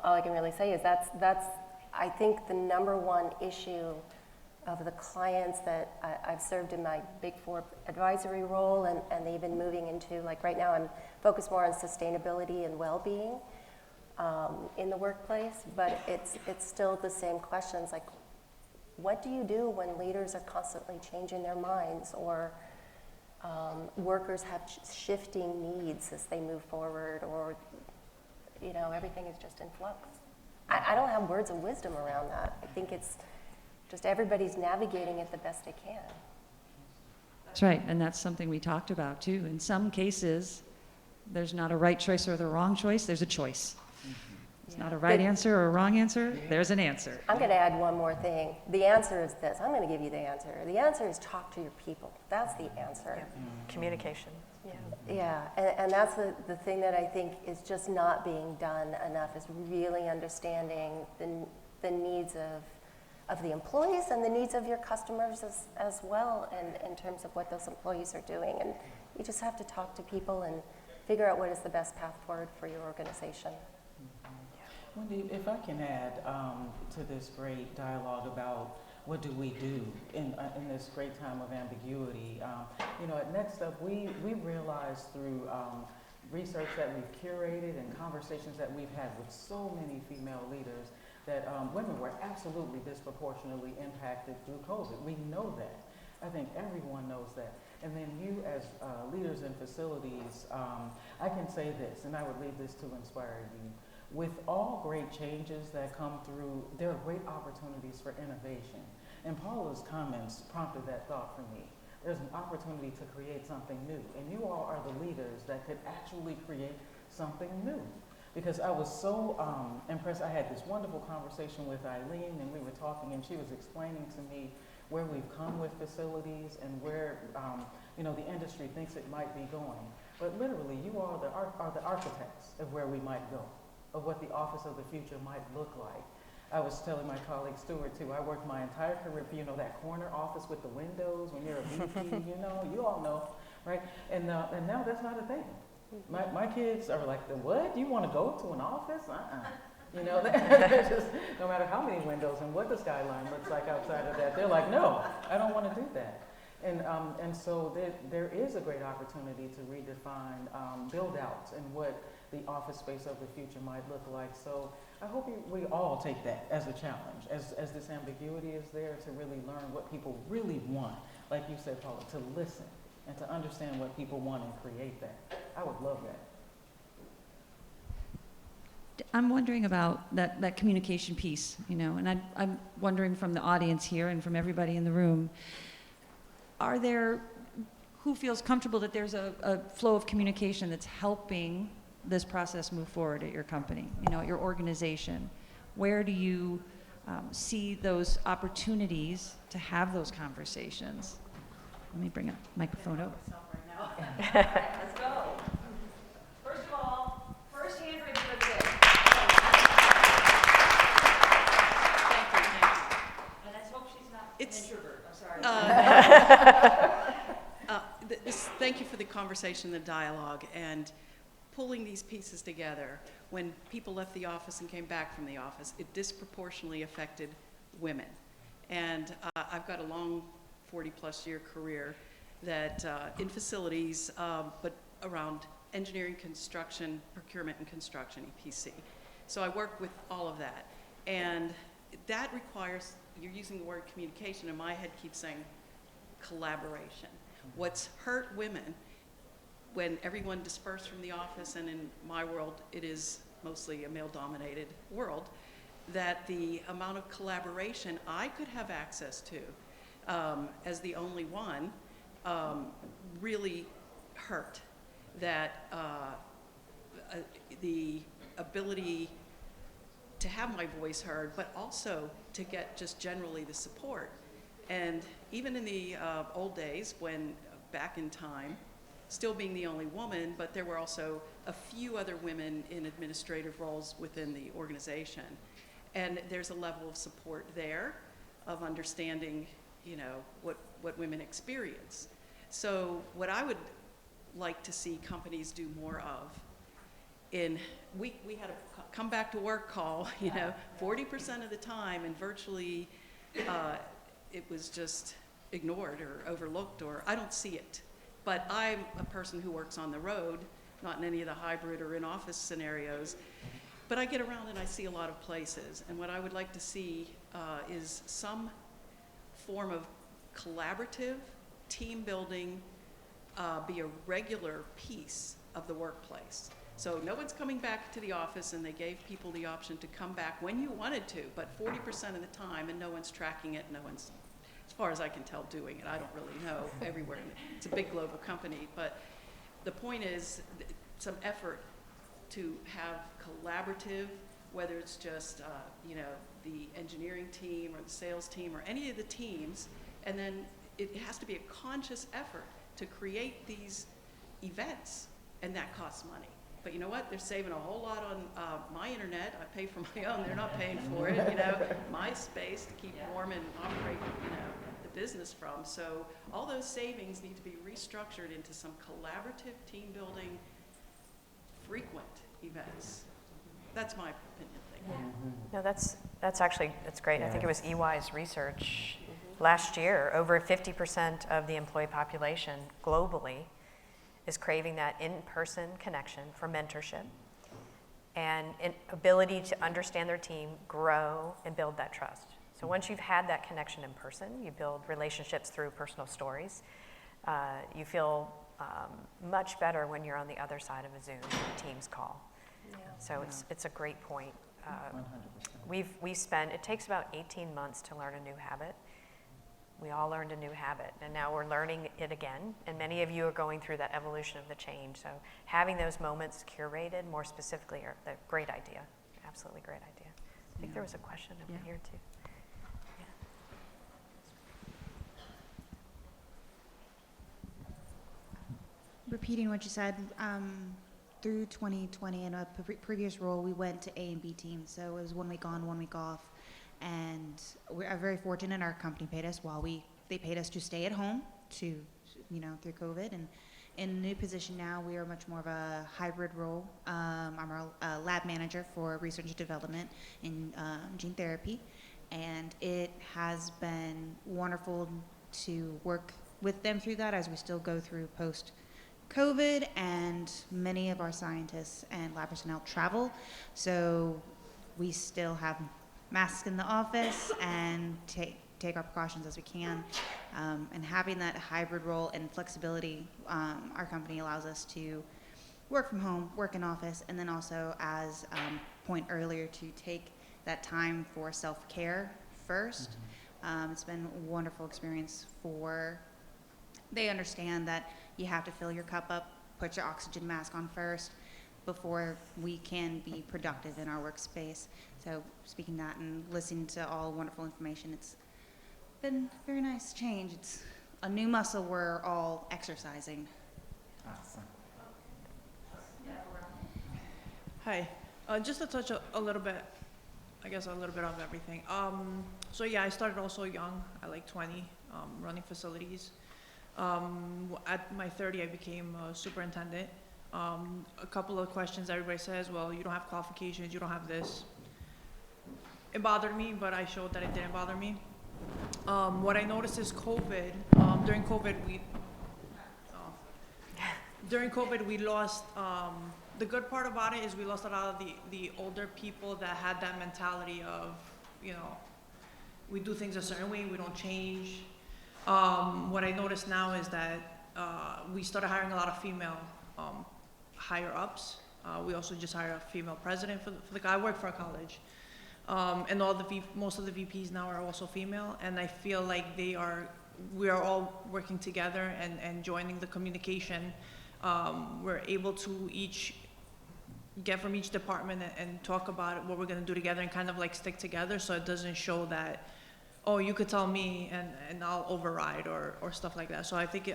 all I can really say is that's I think the number one issue of the clients that I've served in my Big Four advisory role, and even moving into, like right now I'm focused more on sustainability and well-being in the workplace, but it's still the same questions, like what do you do when leaders are constantly changing their minds, or workers have shifting needs as they move forward, or everything is just in flux. I don't have words of wisdom around that. I think it's just everybody's navigating it the best they can. That's right, and that's something we talked about too. In some cases, there's not a right choice or the wrong choice, there's a choice. It's not a right answer or a wrong answer, there's an answer. I'm going to add one more thing. The answer is this. I'm going to give you the answer. The answer is talk to your people. That's the answer. Yeah. Communication. Yeah, and that's the thing that I think is just not being done enough, is really understanding the needs of the employees and the needs of your customers as well, and in terms of what those employees are doing. And you just have to talk to people and figure out what is the best path forward for your organization. Wendy, if I can add to this great dialogue about what do we do in this great time of ambiguity. At Next Up, we realized through research that we've curated and conversations that we've had with so many female leaders that women were absolutely disproportionately impacted through COVID. We know that. I think everyone knows that. And then you as leaders in facilities, I can say this, and I would leave this to inspire you. With all great changes that come through, there are great opportunities for innovation. And Paula's comments prompted that thought for me. There's an opportunity to create something new. And you all are the leaders that could actually create something new. Because I was so impressed. I had this wonderful conversation with Eileen, and we were talking, and she was explaining to me where we've come with facilities and where the industry thinks it might be going. But literally, you all are the architects of where we might go, of what the office of the future might look like. I was telling my colleague Stuart too, I worked my entire career for, that corner office with the windows when you're a VP, you all know, right? And now that's not a thing. My kids are like, the what? You want to go to an office? They're just, no matter how many windows and what the skyline looks like outside of that, they're like, no, I don't want to do that. And so there is a great opportunity to redefine build outs and what the office space of the future might look like. So I hope we all take that as a challenge, as this ambiguity is there, to really learn what people really want. Like you said, Paula, to listen and to understand what people want and create that. I would love that. I'm wondering about that communication piece, and I'm wondering from the audience here and from everybody in the room, who feels comfortable that there's a flow of communication that's helping this process move forward at your company, at your organization? Where do you see those opportunities to have those conversations? Let me bring a microphone over. Let's go. First of all, first hand raise for the day. Thank you. And let's hope she's not an introvert. I'm sorry. Thank you for the conversation, the dialogue, and pulling these pieces together. When people left the office and came back from the office, it disproportionately affected women. And I've got a long 40-plus year career that in facilities, but around engineering, construction, procurement and construction, EPC. So I work with all of that. And that requires, you're using the word communication, and my head keeps saying collaboration. What's hurt women when everyone dispersed from the office, and in my world, it is mostly a male-dominated world, that the amount of collaboration I could have access to as the only one really hurt. That the ability to have my voice heard, but also to get just generally the support. And even in the old days, when back in time, still being the only woman, but there were also a few other women in administrative roles within the organization. And there's a level of support there of understanding, what women experience. So what I would like to see companies do more of, we had a come back to work call, 40% of the time, and virtually it was just ignored or overlooked, or I don't see it. But I'm a person who works on the road, not in any of the hybrid or in-office scenarios. But I get around and I see a lot of places. And what I would like to see is some form of collaborative team building be a regular piece of the workplace. So no one's coming back to the office, and they gave people the option to come back when you wanted to, but 40% of the time, and no one's tracking it, no one's, as far as I can tell, doing it. I don't really know everywhere. It's a big global company, but the point is some effort to have collaborative, whether it's just the engineering team or the sales team or any of the teams, and then it has to be a conscious effort to create these events, and that costs money. But you know what? They're saving a whole lot on my internet. I pay for my own. They're not paying for it. My space to keep warm and operate, the business from. So all those savings need to be restructured into some collaborative team building, frequent events. That's my opinion. No, that's great. Yeah. I think it was EY's research last year. Over 50% of the employee population globally is craving that in-person connection for mentorship and an ability to understand their team, grow, and build that trust. So once you've had that connection in person, you build relationships through personal stories. You feel much better when you're on the other side of a Zoom or Teams call. Yeah. So it's a great point. 100%. It takes about 18 months to learn a new habit. We all learned a new habit, and now we're learning it again, and many of you are going through that evolution of the change. So having those moments curated more specifically are a great idea, absolutely great idea. I think there was a question over here too. repeating what you said, through 2020 in a previous role, we went to A and B teams. So it was 1 week on, 1 week off. And we're very fortunate our company paid us they paid us to stay at home through COVID. And in a new position now, we are much more of a hybrid role. I'm a lab manager for research and development in gene therapy. And it has been wonderful to work with them through that as we still go through post-COVID, and many of our scientists and lab personnel travel. So we still have masks in the office and take our precautions as we can. And having that hybrid role and flexibility, our company allows us to work from home, work in office, and then also, as point earlier, to take that time for self-care first. It's been a wonderful experience they understand that you have to fill your cup up, put your oxygen mask on first before we can be productive in our workspace. So speaking that and listening to all wonderful information, it's been a very nice change. It's a new muscle we're all exercising. Awesome. Hi, just to touch a little bit, I guess a little bit of everything. So yeah, I started also young, at like 20, running facilities. At my 30, I became a superintendent. A couple of questions everybody says, well, you don't have qualifications, you don't have this. It bothered me, but I showed that it didn't bother me. What I noticed is COVID, during COVID we lost, the good part about it is we lost a lot of the older people that had that mentality of, we do things a certain way, we don't change. What I noticed now is that we started hiring a lot of female higher ups. We also just hired a female president for the guy. I work for a college. And most of the VPs now are also female, and I feel like we are all working together and joining the communication. We're able to each get from each department and talk about what we're gonna do together and kind of like stick together, so it doesn't show that, oh, you could tell me and I'll override or stuff like that. So I think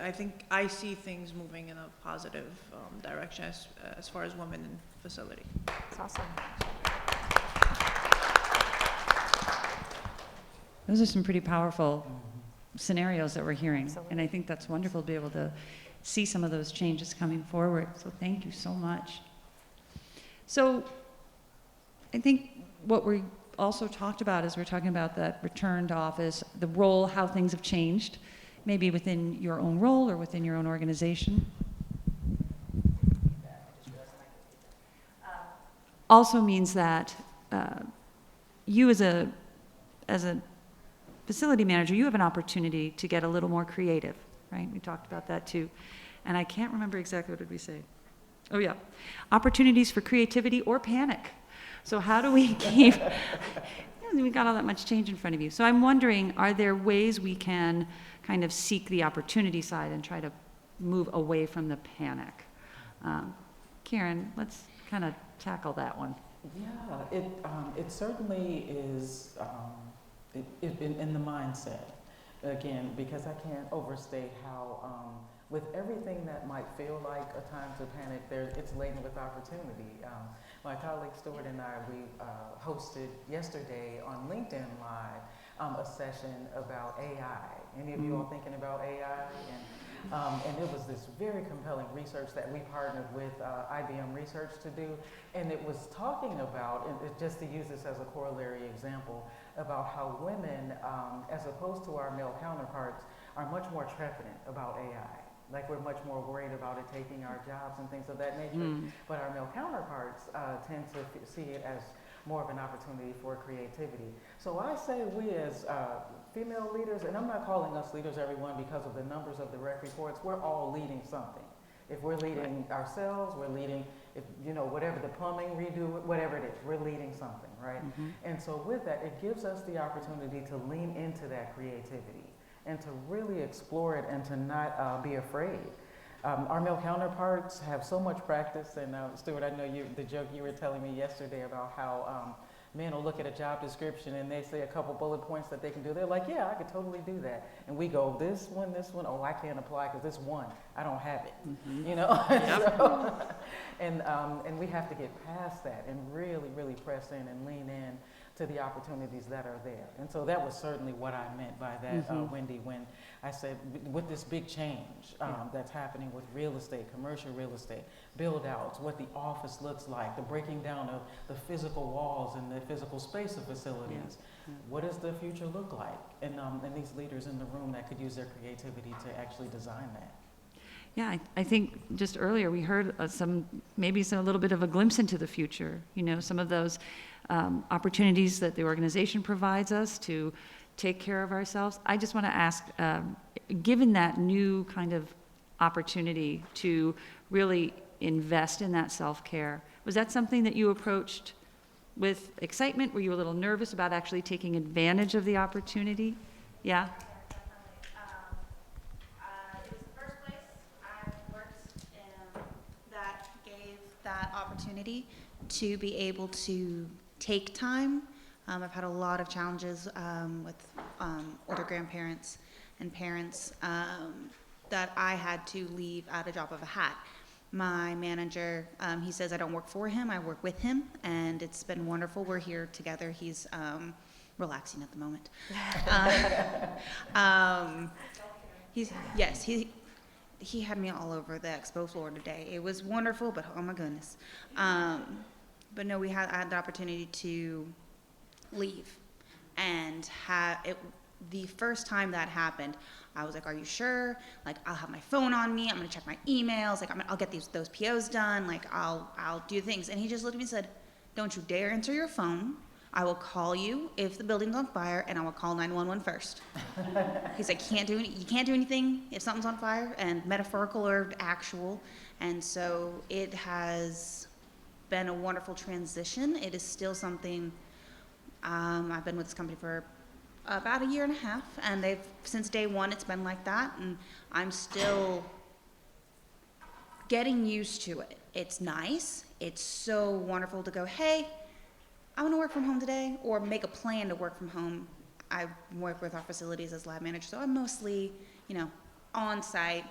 I see things moving in a positive direction as far as women in facility. That's awesome. Those are some pretty powerful scenarios that we're hearing. Absolutely. And I think that's wonderful to be able to see some of those changes coming forward. So thank you so much. So I think what we also talked about is we're talking about that return to office, the role, how things have changed, maybe within your own role or within your own organization. Also means that you as a facility manager, you have an opportunity to get a little more creative, right? We talked about that too. And I can't remember exactly what did we say. Oh yeah, opportunities for creativity or panic. So how do we keep, we got all that much change in front of you. So I'm wondering, are there ways we can kind of seek the opportunity side and try to move away from the panic? Karen, let's kind of tackle that one. Yeah, it certainly is in the mindset, again, because I can't overstate how with everything that might feel like a time to panic, it's laden with opportunity. My colleague Stuart and I, we hosted yesterday on LinkedIn Live a session about AI. Any of you all thinking about AI? And it was this very compelling research that we partnered with IBM Research to do, and it was talking about, and just to use this as a corollary example, about how women, as opposed to our male counterparts, are much more trepidant about AI. Like we're much more worried about it taking our jobs and things of that nature. But our male counterparts tend to see it as more of an opportunity for creativity. So I say we as female leaders, and I'm not calling us leaders, everyone, because of the numbers of direct reports, we're all leading something. If we're leading ourselves, we're leading, whatever the plumbing, redo, whatever it is, we're leading something, right? And so with that, it gives us the opportunity to lean into that creativity and to really explore it and to not be afraid. Our male counterparts have so much practice, and Stuart, I know the joke you were telling me yesterday about how men will look at a job description and they say a couple bullet points that they can do. They're like, yeah, I could totally do that. And we go, this one, oh, I can't apply because this one, I don't have it, you know? So, and we have to get past that and really, really press in and lean in to the opportunities that are there. And so that was certainly what I meant by that, Wendy, when I said with this big change that's happening with real estate, commercial real estate, build outs, what the office looks like, the breaking down of the physical walls and the physical space of facilities. What does the future look like? And these leaders in the room that could use their creativity to actually design that. Yeah, I think just earlier we heard maybe a little bit of a glimpse into the future. You know, some of those opportunities that the organization provides us to take care of ourselves. I just want to ask, given that new kind of opportunity to really invest in that self-care, was that something that you approached with excitement? Were you a little nervous about actually taking advantage of the opportunity? Yeah? It was the first place I worked that gave that opportunity to be able to take time. I've had a lot of challenges with older grandparents and parents that I had to leave at a drop of a hat. My manager, he says I don't work for him, I work with him, and it's been wonderful. We're here together. He's relaxing at the moment. He had me all over the expo floor today. It was wonderful, but oh my goodness. But no, I had the opportunity to leave, and the first time that happened, I was like, "Are you sure? Like, I'll have my phone on me. I'm gonna check my emails. Like, I'll get those POs done. Like, I'll do things." And he just looked at me and said, "Don't you dare answer your phone. I will call you if the building's on fire, and I will call 911 first." He's like, you can't do anything if something's on fire, and metaphorical or actual. And so it has been a wonderful transition. It is still something. I've been with this company for about a year and a half, and since day one it's been like that, and I'm still getting used to it. It's nice. It's so wonderful to go, hey, I want to work from home today, or make a plan to work from home. I work with our facilities as lab manager, so I'm mostly, on site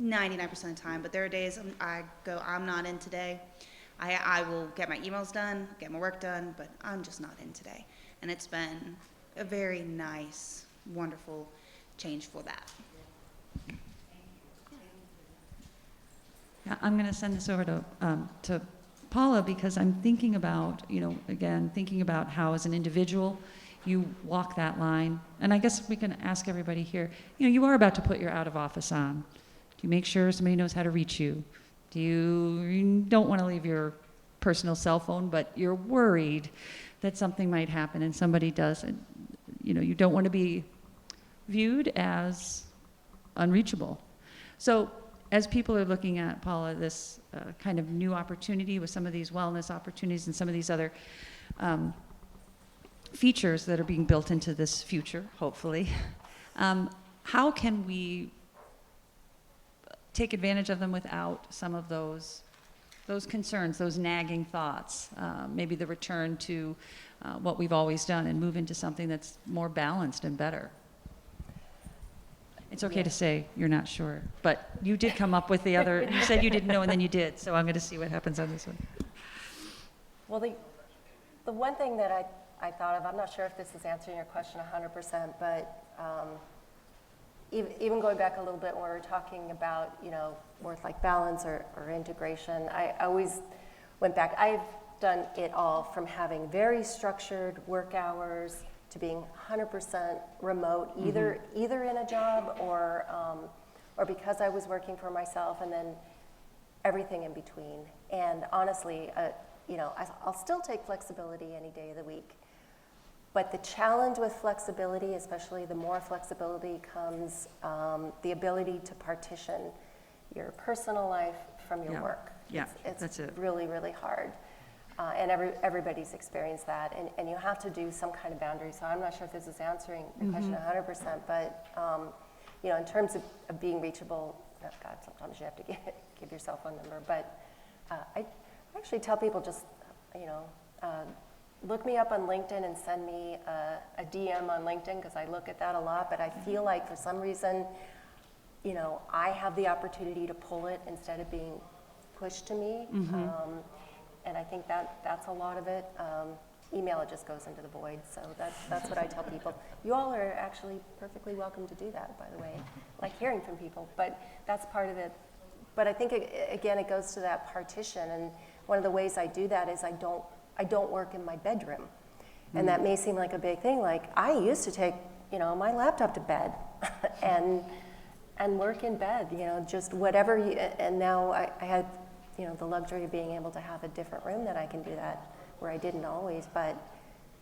99% of the time, but there are days I go, I'm not in today. I will get my emails done, get my work done, but I'm just not in today. And it's been a very nice, wonderful change for that. Yeah, I'm going to send this over to Paula, because I'm thinking about, thinking about how as an individual you walk that line. And I guess we can ask everybody here, you are about to put your out of office on. Do you make sure somebody knows how to reach you? You don't want to leave your personal cell phone, but you're worried that something might happen and somebody does. And, you don't want to be viewed as unreachable. So as people are looking at, Paula, this kind of new opportunity with some of these wellness opportunities and some of these other features that are being built into this future, hopefully, how can we take advantage of them without some of those concerns, those nagging thoughts, maybe the return to what we've always done and move into something that's more balanced and better? It's okay to say you're not sure, but you did come up with the other, you said you didn't know and then you did, so I'm going to see what happens on this one. Well, the one thing that I thought of, I'm not sure if this is answering your question 100%, but even going back a little bit when we were talking about, work-life balance or integration, I always went back. I've done it all, from having very structured work hours to being 100% remote, either in a job or because I was working for myself, and then everything in between. And honestly, I'll still take flexibility any day of the week. But the challenge with flexibility, especially the more flexibility comes the ability to partition your personal life from your work. Yeah, it's that's it. really, really hard. And everybody's experienced that. And you have to do some kind of boundary. So I'm not sure if this is answering your question 100%, but in terms of being reachable, oh God, sometimes you have to give your cell phone number. But I actually tell people just, look me up on LinkedIn and send me a DM on LinkedIn, because I look at that a lot, but I feel like for some reason, you know, I have the opportunity to pull it instead of being pushed to me. And I think that's a lot of it. Email, it just goes into the void, so that's what I tell people. You all are actually perfectly welcome to do that, by the way. I like hearing from people, but that's part of it. But I think, again, it goes to that partition, and one of the ways I do that is I don't work in my bedroom. And that may seem like a big thing. Like, I used to take, you know, my laptop to bed and work in bed, you know, just whatever and now I had, you know, the luxury of being able to have a different room that I can do that, where I didn't always, but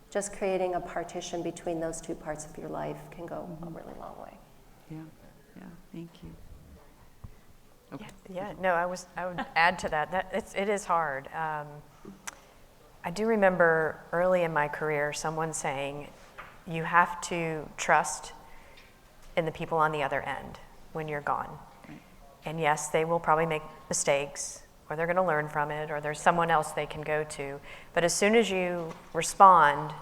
just creating a partition between those two parts of your life can go a really long way. Yeah, yeah, thank you. Okay. Yeah, no, I would add to that. It is hard. I do remember early in my career someone saying, you have to trust in the people on the other end when you're gone. Right. And yes, they will probably make mistakes, or they're going to learn from it, or there's someone else they can go to. But as soon as you respond,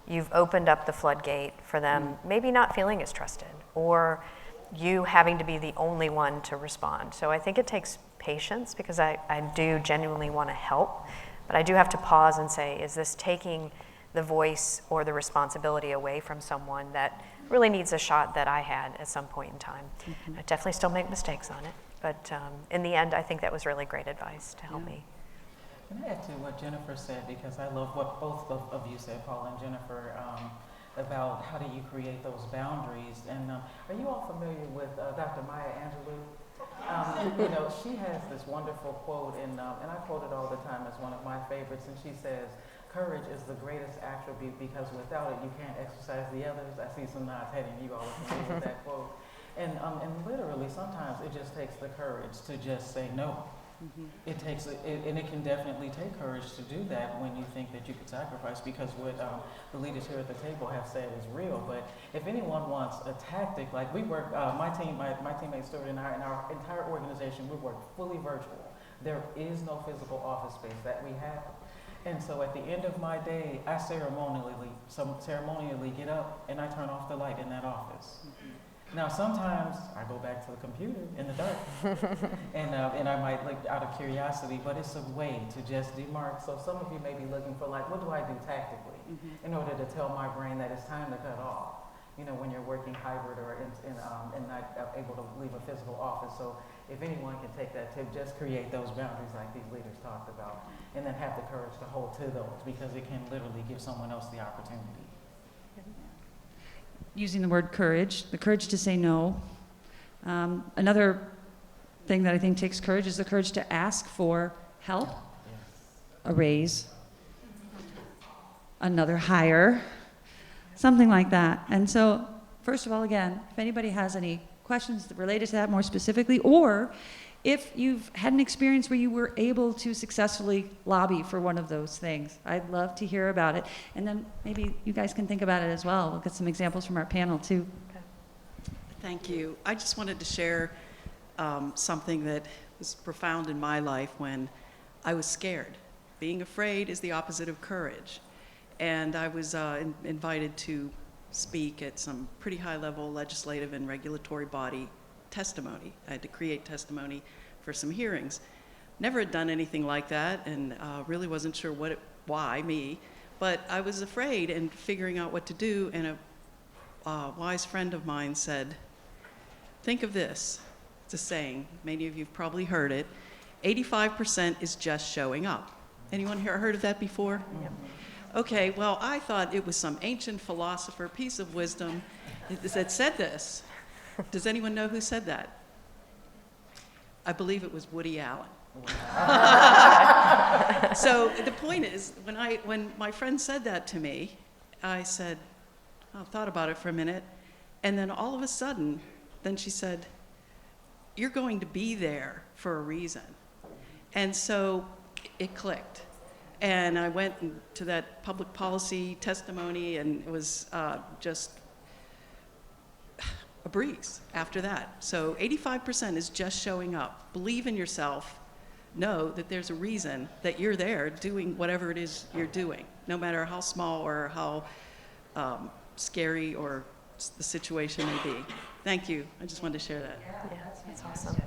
you've opened up the floodgate for them maybe not feeling as trusted, or you having to be the only one to respond. So I think it takes patience, because I do genuinely want to help, but I do have to pause and say, is this taking the voice or the responsibility away from someone that really needs a shot that I had at some point in time? I definitely still make mistakes on it, but in the end, I think that was really great advice to help me. Can I add to what Jennifer said, because I love what both of you said, Paul and Jennifer, about how do you create those boundaries. And are you all familiar with Dr. Maya Angelou? You know, she has this wonderful quote, and I quote it all the time as one of my favorites, and she says, courage is the greatest attribute, because without it, you can't exercise the others. I see some nods heading, you all are familiar with that quote. And literally, sometimes it just takes the courage to just say no. It takes, and it can definitely take courage to do that when you think that you could sacrifice, because what the leaders here at the table have said is real. But if anyone wants a tactic, like we work, my teammate Stuart and I, in our entire organization, we work fully virtual. There is no physical office space that we have. And so at the end of my day, I ceremonially get up and I turn off the light in that office. Now, sometimes I go back to the computer in the dark, and I might, like, out of curiosity, but it's a way to just demark. So some of you may be looking for, like, what do I do tactically in order to tell my brain that it's time to cut off, you know, when you're working hybrid or and not able to leave a physical office. So if anyone can take that tip, just create those boundaries like these leaders talked about, and then have the courage to hold to those, because it can literally give someone else the opportunity. Using the word courage, the courage to say no. Another thing that I think takes courage is the courage to ask for help, a raise, another hire, something like that. And so, first of all, again, if anybody has any questions related to that more specifically, or if you've had an experience where you were able to successfully lobby for one of those things, I'd love to hear about it. And then maybe you guys can think about it as well. We'll get some examples from our panel too. Thank you. I just wanted to share something that was profound in my life when I was scared. Being afraid is the opposite of courage. And I was invited to speak at some pretty high-level legislative and regulatory body testimony. I had to create testimony for some hearings. Never had done anything like that, and really wasn't sure why me, but I was afraid and figuring out what to do, and a wise friend of mine said, think of this. It's a saying, many of you have probably heard it, 85% is just showing up. Anyone here heard of that before? Yep. Okay, well, I thought it was some ancient philosopher, piece of wisdom that said this. Does anyone know who said that? I believe it was Woody Allen. So the point is, when my friend said that to me, I said, I thought about it for a minute, and then all of a sudden, then she said, you're going to be there for a reason. And so it clicked. And I went to that public policy testimony, and it was just a breeze after that. So 85% is just showing up. Believe in yourself. know that there's a reason that you're there doing whatever it is you're doing, no matter how small or how scary or the situation may be. Thank you. I just wanted to share that. Yeah, that's awesome.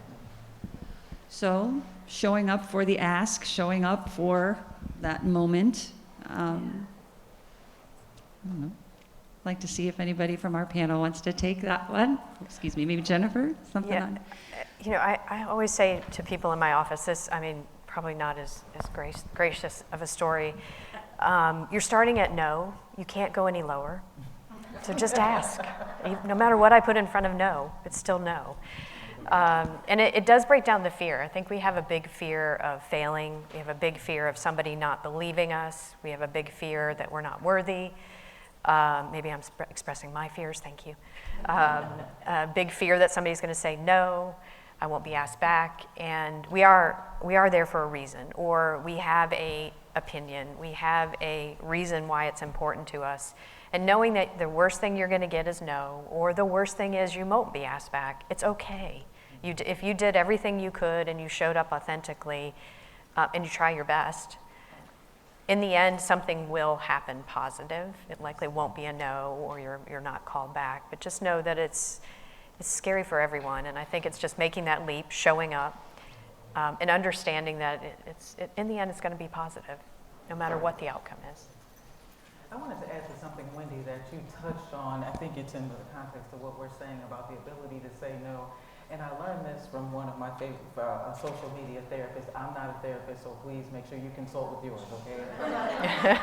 So, showing up for the ask, showing up for that moment. I don't know. I'd like to see if anybody from our panel wants to take that one. Excuse me, maybe Jennifer, something Yeah. on? You know, I always say to people in my office, this, I mean, probably not as gracious of a story. You're starting at no. You can't go any lower. So just ask. No matter what I put in front of no, it's still no. And it does break down the fear. I think we have a big fear of failing. We have a big fear of somebody not believing us. We have a big fear that we're not worthy. Maybe I'm expressing my fears, thank you. A big fear that somebody's going to say no, I won't be asked back. And we are there for a reason, or we have a opinion. We have a reason why it's important to us. And knowing that the worst thing you're going to get is no, or the worst thing is you won't be asked back, it's okay. If you did everything you could and you showed up authentically and you try your best, in the end, something will happen positive. It likely won't be a no, or you're not called back. But just know that it's scary for everyone, and I think it's just making that leap, showing up, and understanding that in the end it's going to be positive, no matter what the outcome is. I wanted to add to something, Wendy, that you touched on. I think it's in the context of what we're saying about the ability to say no. And I learned this from one of my favorite social media therapists. I'm not a therapist, so please make sure you consult with yours, okay?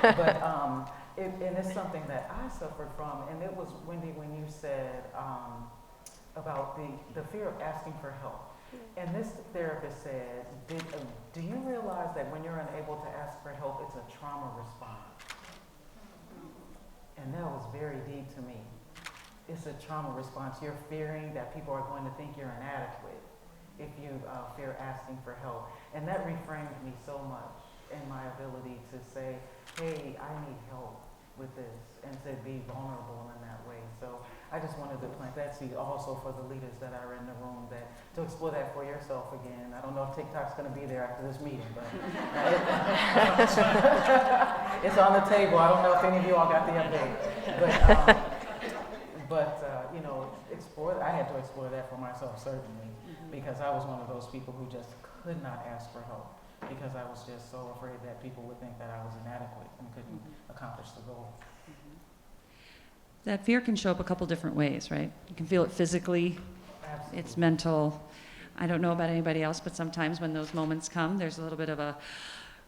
But and it's something that I suffered from. And it was, Wendy, when you said about the fear of asking for help. And this therapist said, do you realize that when you're unable to ask for help, it's a trauma response? And that was very deep to me. It's a trauma response. You're fearing that people are going to think you're inadequate if you fear asking for help. And that reframed me so much in my ability to say, hey, I need help with this, and to be vulnerable in that way. So I just wanted to plant that seed also for the leaders that are in the room, that to explore that for yourself again. I don't know if TikTok's going to be there after this meeting, but it's on the table. I don't know if any of you all got the update. But you know, I had to explore that for myself, certainly, because I was one of those people who just could not ask for help, because I was just so afraid that people would think that I was inadequate and couldn't accomplish the goal. That fear can show up a couple different ways, right? You can feel it physically, Absolutely. it's mental. I don't know about anybody else, but sometimes when those moments come, there's a little bit of a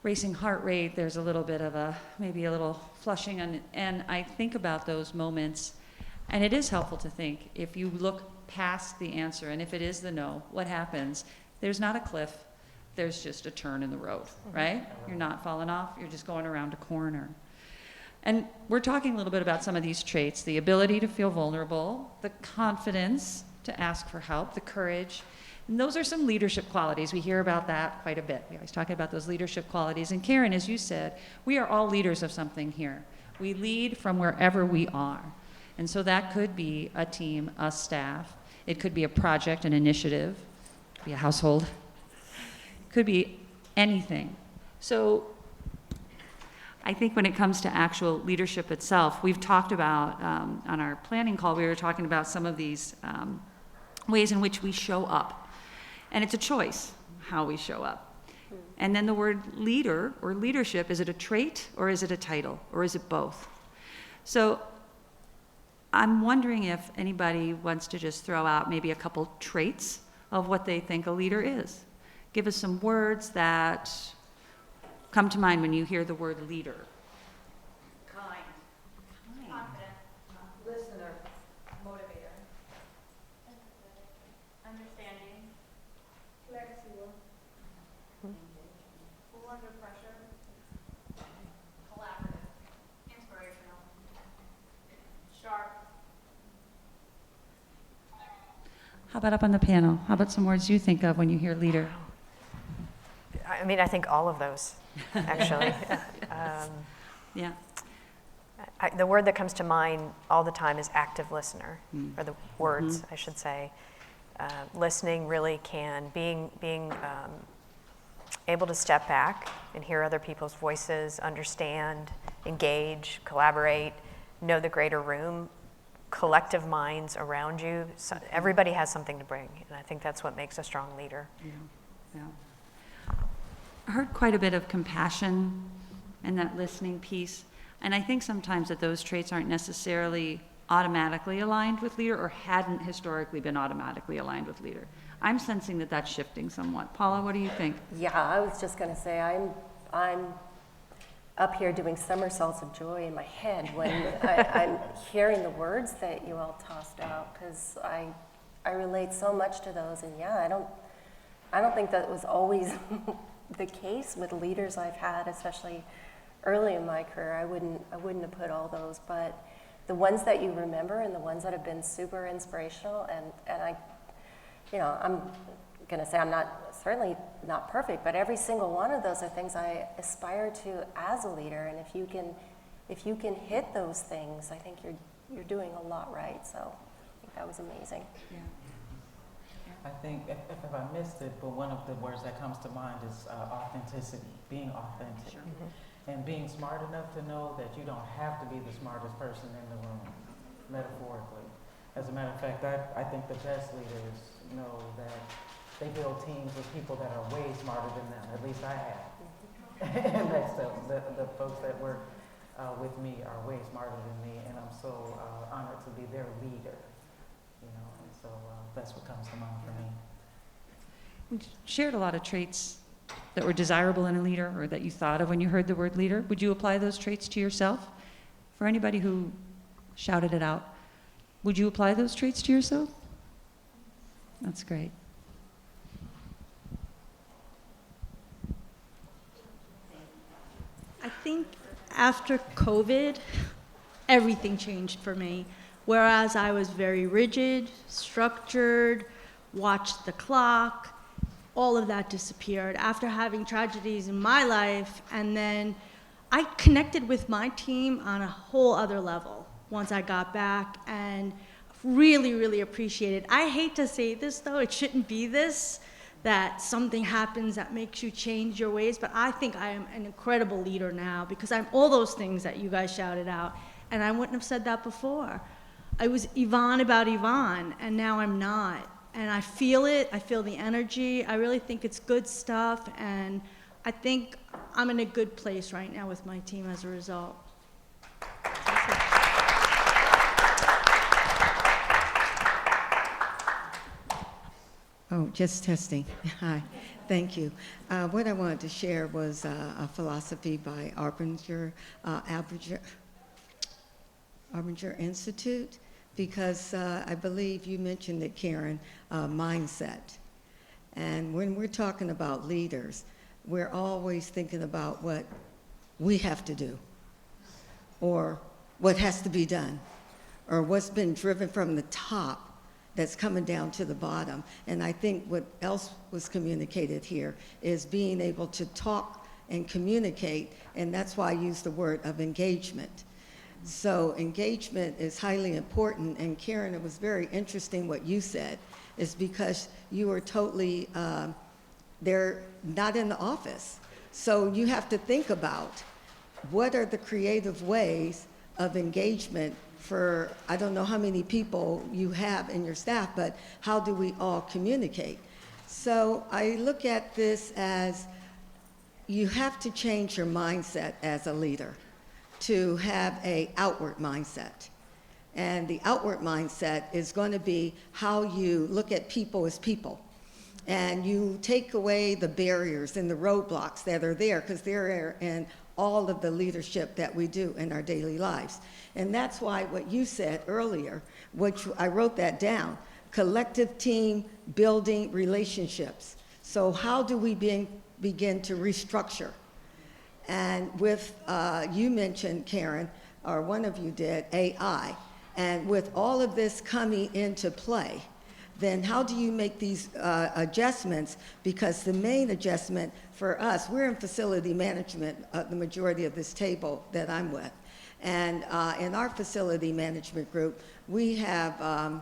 racing heart rate, there's a little bit of maybe a little flushing, and I think about those moments, and it is helpful to think, if you look past the answer, and if it is the no, what happens? There's not a cliff, there's just a turn in the road, right? You're not falling off, you're just going around a corner. And we're talking a little bit about some of these traits, the ability to feel vulnerable, the confidence to ask for help, the courage. And those are some leadership qualities. We hear about that quite a bit. We always talk about those leadership qualities. And Karen, as you said, we are all leaders of something here. We lead from wherever we are. And so that could be a team, a staff. It could be a project, an initiative. It could be a household. It could be anything. So I think when it comes to actual leadership itself, we've talked about, on our planning call, we were talking about some of these ways in which we show up. And it's a choice how we show up. And then the word leader or leadership, is it a trait or is it a title or is it both? So I'm wondering if anybody wants to just throw out maybe a couple traits of what they think a leader is. Give us some words that come to mind when you hear the word leader. Kind. Confident. Listener. Motivator. Understanding. Flexible. Cool under pressure. Collaborative. Inspirational. Sharp. How about up on the panel? How about some words you think of when you hear leader? I mean, I think all of those, actually. Yeah. The word that comes to mind all the time is active listener, or the words, I should say. Listening really can, being able to step back and hear other people's voices, understand, engage, collaborate, know the greater room, collective minds around you. So everybody has something to bring, and I think that's what makes a strong leader. Yeah. I heard quite a bit of compassion and that listening piece, and I think sometimes that those traits aren't necessarily automatically aligned with leader or hadn't historically been automatically aligned with leader. I'm sensing that that's shifting somewhat. Paula, what do you think? Yeah, I was just going to say I'm up here doing somersaults of joy in my head when I'm hearing the words that you all tossed out, because I relate so much to those. And yeah, I don't think that was always the case with leaders I've had, especially early in my career. I wouldn't have put all those, but the ones that you remember and the ones that have been super inspirational, and I, you know, I'm gonna say I'm certainly not perfect, but every single one of those are things I aspire to as a leader. And if you can hit those things, I think you're doing a lot right. So I think that was amazing. Yeah. I think, if I missed it, but one of the words that comes to mind is authenticity, being authentic. Sure. And being smart enough to know that you don't have to be the smartest person in the room, metaphorically. As a matter of fact, I think the best leaders know that they build teams with people that are way smarter than them. At least I have. And that's the folks that work with me are way smarter than me, and I'm so honored to be their leader. You know, and so that's what comes to mind for me. We shared a lot of traits that were desirable in a leader or that you thought of when you heard the word leader. Would you apply those traits to yourself? For anybody who shouted it out, would you apply those traits to yourself? That's great. I think after COVID, everything changed for me. Whereas I was very rigid, structured, watched the clock, all of that disappeared after having tragedies in my life. And then I connected with my team on a whole other level once I got back, and really, really appreciated. I hate to say this though, it shouldn't be this, that something happens that makes you change your ways, but I think I am an incredible leader now because I'm all those things that you guys shouted out, and I wouldn't have said that before. I was Yvonne about Yvonne, and now I'm not. And I feel it, I feel the energy, I really think it's good stuff, and I think I'm in a good place right now with my team as a result. Oh, just testing. Hi, thank you. What I wanted to share was a philosophy by Arbinger Institute, because I believe you mentioned it, Karen, mindset. And when we're talking about leaders, we're always thinking about what we have to do, or what has to be done, or what's been driven from the top that's coming down to the bottom. And I think what else was communicated here is being able to talk and communicate, and that's why I use the word of engagement. So engagement is highly important, and Karen, it was very interesting what you said, is because you were totally, they're not in the office. So you have to think about what are the creative ways of engagement for, I don't know how many people you have in your staff, but how do we all communicate? So I look at this as you have to change your mindset as a leader to have an outward mindset. And the outward mindset is going to be how you look at people as people. And you take away the barriers and the roadblocks that are there, because they're in all of the leadership that we do in our daily lives. And that's why what you said earlier, which I wrote that down, collective team building relationships. So how do we begin to restructure? And with, you mentioned, Karen, or one of you did, AI. And with all of this coming into play, then how do you make these adjustments? Because the main adjustment for us, we're in facility management, the majority of this table that I'm with. And in our facility management group, we have,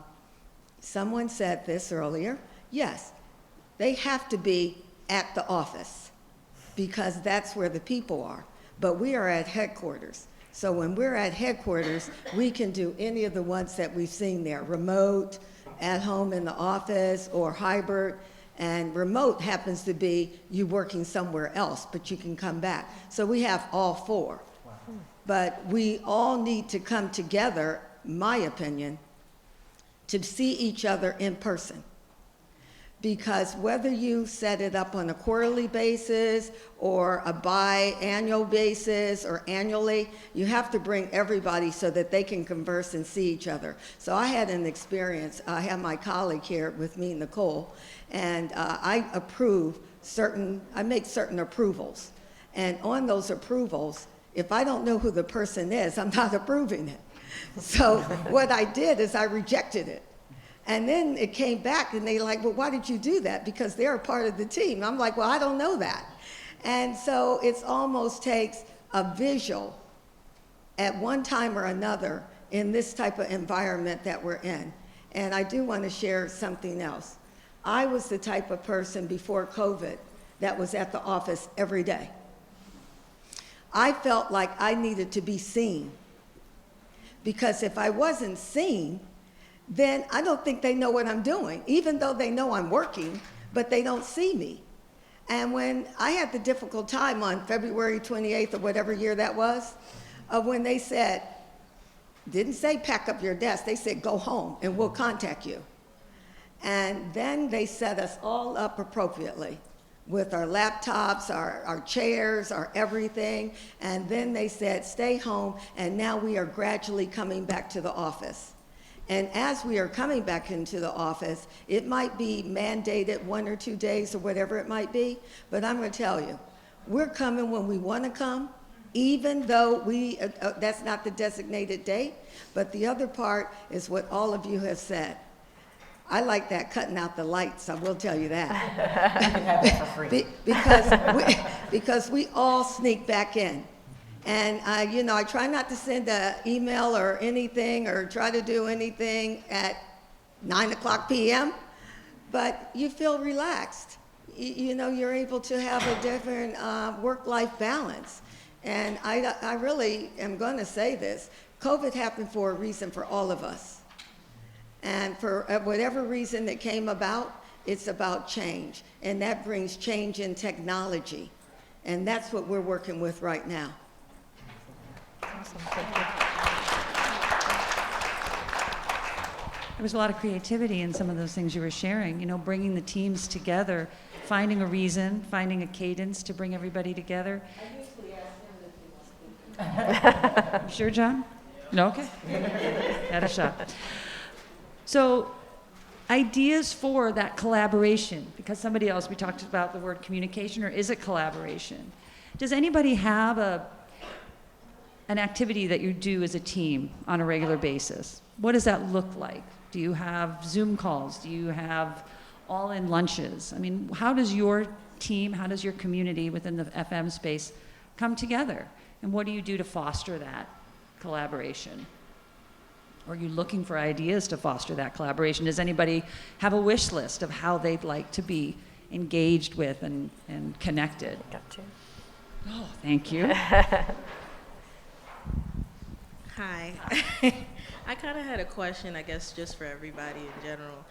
someone said this earlier, yes, they have to be at the office. because that's where the people are. But we are at headquarters. So when we're at headquarters, we can do any of the ones that we've seen there, remote, at home in the office, or hybrid. And remote happens to be you working somewhere else, but you can come back. So we have all four. Wow. But we all need to come together, my opinion, to see each other in person. Because whether you set it up on a quarterly basis or a biannual basis or annually, you have to bring everybody so that they can converse and see each other. So I had an experience. I have my colleague here with me, Nicole, and I make certain approvals. And on those approvals, if I don't know who the person is, I'm not approving it. So what I did is I rejected it. And then it came back and they like, well, why did you do that? Because they're a part of the team. I'm like, well, I don't know that. And so it almost takes a visual at one time or another in this type of environment that we're in. And I do want to share something else. I was the type of person before COVID that was at the office every day. I felt like I needed to be seen. Because if I wasn't seen, then I don't think they know what I'm doing, even though they know I'm working, but they don't see me. And when I had the difficult time on February 28th or whatever year that was, when they said, didn't say pack up your desk, they said go home and we'll contact you. And then they set us all up appropriately with our laptops, our chairs, our everything. And then they said stay home, and now we are gradually coming back to the office. And as we are coming back into the office, it might be mandated 1 or 2 days or whatever it might be, but I'm going to tell you, we're coming when we want to come, even though that's not the designated date. But the other part is what all of you have said. I like that cutting out the lights, I will tell you that. You can have it for free. because we all sneak back in. And I try not to send an email or anything or try to do anything at 9:00 p.m., but you feel relaxed. You're able to have a different work-life balance. And I really am going to say this. COVID happened for a reason for all of us. And for whatever reason that came about, it's about change. And that brings change in technology. And that's what we're working with right now. Awesome, thank you. There was a lot of creativity in some of those things you were sharing, bringing the teams together, finding a reason, finding a cadence to bring everybody together. I usually ask him if he wants to. You sure, John? No? Okay. Had a shot. So, ideas for that collaboration, because somebody else, we talked about the word communication, or is it collaboration? Does anybody have an activity that you do as a team on a regular basis? What does that look like? Do you have Zoom calls? Do you have all-in lunches? I mean, how does your team, how does your community within the FM space come together? And what do you do to foster that collaboration? Or are you looking for ideas to foster that collaboration? Does anybody have a wish list of how they'd like to be engaged with and connected? Got you. Oh, thank you. Hi. I kind of had a question, I guess, just for everybody in general.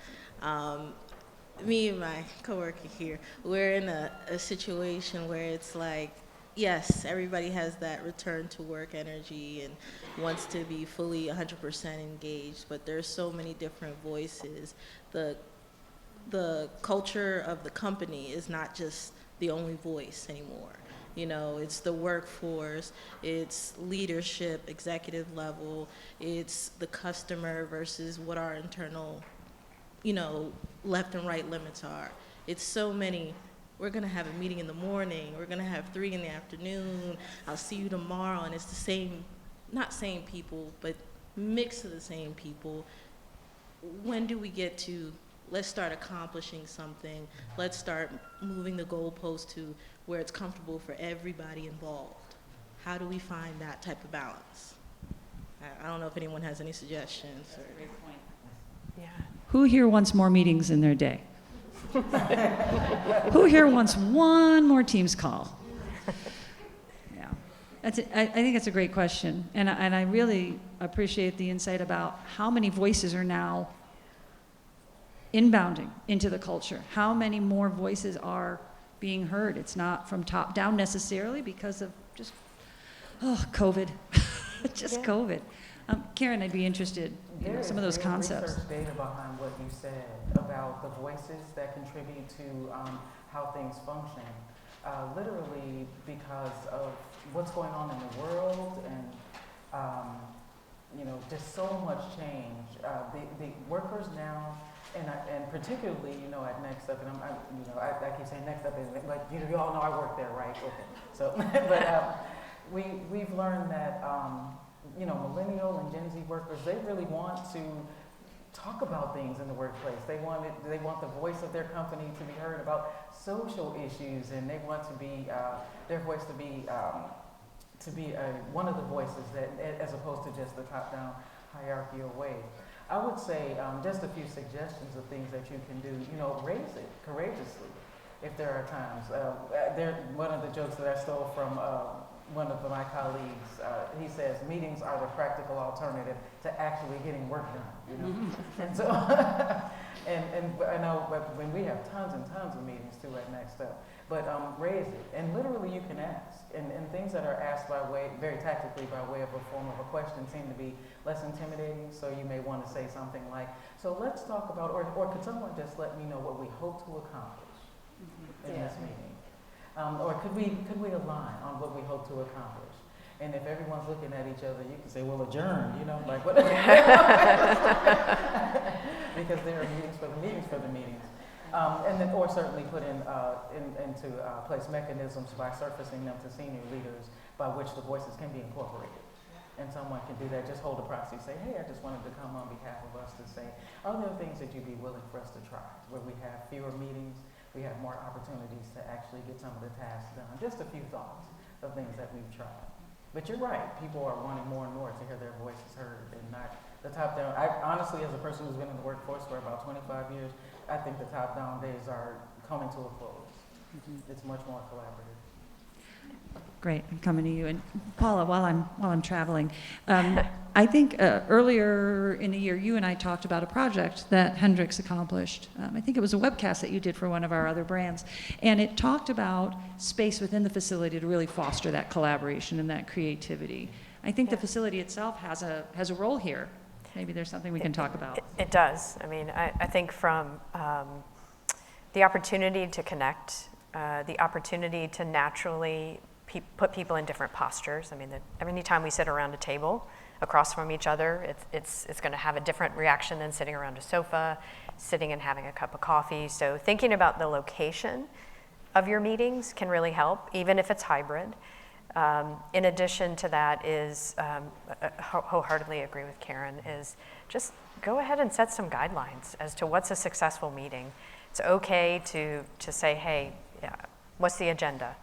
Me and my coworker here, we're in a situation where it's like, yes, everybody has that return to work energy and wants to be fully 100% engaged, but there's so many different voices. The culture of the company is not just the only voice anymore. It's the workforce, it's leadership, executive level, it's the customer versus what our internal, left and right limits are. It's so many. We're going to have a meeting in the morning, we're going to have 3 in the afternoon, I'll see you tomorrow, and it's the same, not same people, but mix of the same people. When do we get to, let's start accomplishing something, let's start moving the goalpost to where it's comfortable for everybody involved? How do we find that type of balance? I don't know if anyone has any suggestions. That's a great point. Yeah. Who here wants more meetings in their day? Who here wants one more Teams call? Yeah. I think it's a great question. And I really appreciate the insight about how many voices are now inbounding into the culture. How many more voices are being heard? It's not from top down necessarily because of just, COVID. Just Yeah. COVID. Karen, I'd be interested in some of those concepts. Research data behind what you said about the voices that contribute to how things function. Literally because of what's going on in the world and just so much change. The workers now, and particularly at Next Up, and I keep saying Next Up, but you all know I work there, right? Okay. So, but we've learned that millennial and Gen Z workers, they really want to talk about things in the workplace. They want the voice of their company to be heard about social issues, and they want to be their voice to be one of the voices that, as opposed to just the top-down hierarchical way. I would say just a few suggestions of things that you can do. Raise it courageously if there are times. One of the jokes that I stole from one of my colleagues, he says, meetings are the practical alternative to actually getting work done. And so, and I know when we have tons and tons of meetings too at Next Up, but raise it, and literally you can ask, and things that are asked very tactically by way of a form of a question seem to be less intimidating. So you may want to say something like, "So let's talk about," or could someone just let me know what we hope to accomplish in this meeting? Or could we align on what we hope to accomplish? And if everyone's looking at each other, you can say, "Well, adjourn," like what? Because there are meetings for the meetings. And then, or certainly put into place mechanisms by surfacing them to senior leaders by which the voices can be incorporated. And someone can do that. Just hold a proxy, say, "Hey, I just wanted to come on behalf of us to say, are there things that you'd be willing for us to try, where we have fewer meetings, we have more opportunities to actually get some of the tasks done." Just a few thoughts of things that we've tried. But you're right, people are wanting more and more to hear their voices heard and not the top down. I honestly, as a person who's been in the workforce for about 25 years, I think the top down days are coming to a close. It's much more collaborative. Great, I'm coming to you. And Paula, while I'm traveling, I think earlier in the year, you and I talked about a project that Hendrix accomplished. I think it was a webcast that you did for one of our other brands. And it talked about space within the facility to really foster that collaboration and that creativity. I think the facility itself has a role here. Maybe there's something we can talk about. It does. I mean, I think from the opportunity to connect, the opportunity to naturally put people in different postures. I mean, any time we sit around a table across from each other, it's going to have a different reaction than sitting around a sofa, sitting and having a cup of coffee. So thinking about the location of your meetings can really help, even if it's hybrid. In addition to that is, wholeheartedly agree with Karen, is just go ahead and set some guidelines as to what's a successful meeting. It's okay to say, "Hey, what's the agenda?"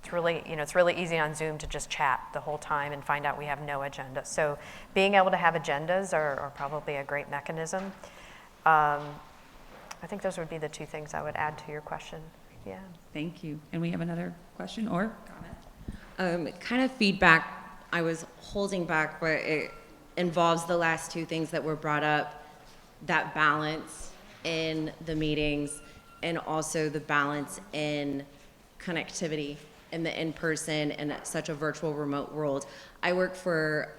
It's really easy on Zoom to just chat the whole time and find out we have no agenda. So being able to have agendas are probably a great mechanism. I think those would be the two things I would add to your question. Yeah. Thank you. And we have another question or comment? Kind of feedback I was holding back, but it involves the last two things that were brought up, that balance in the meetings and also the balance in connectivity in the in-person and such a virtual remote world. My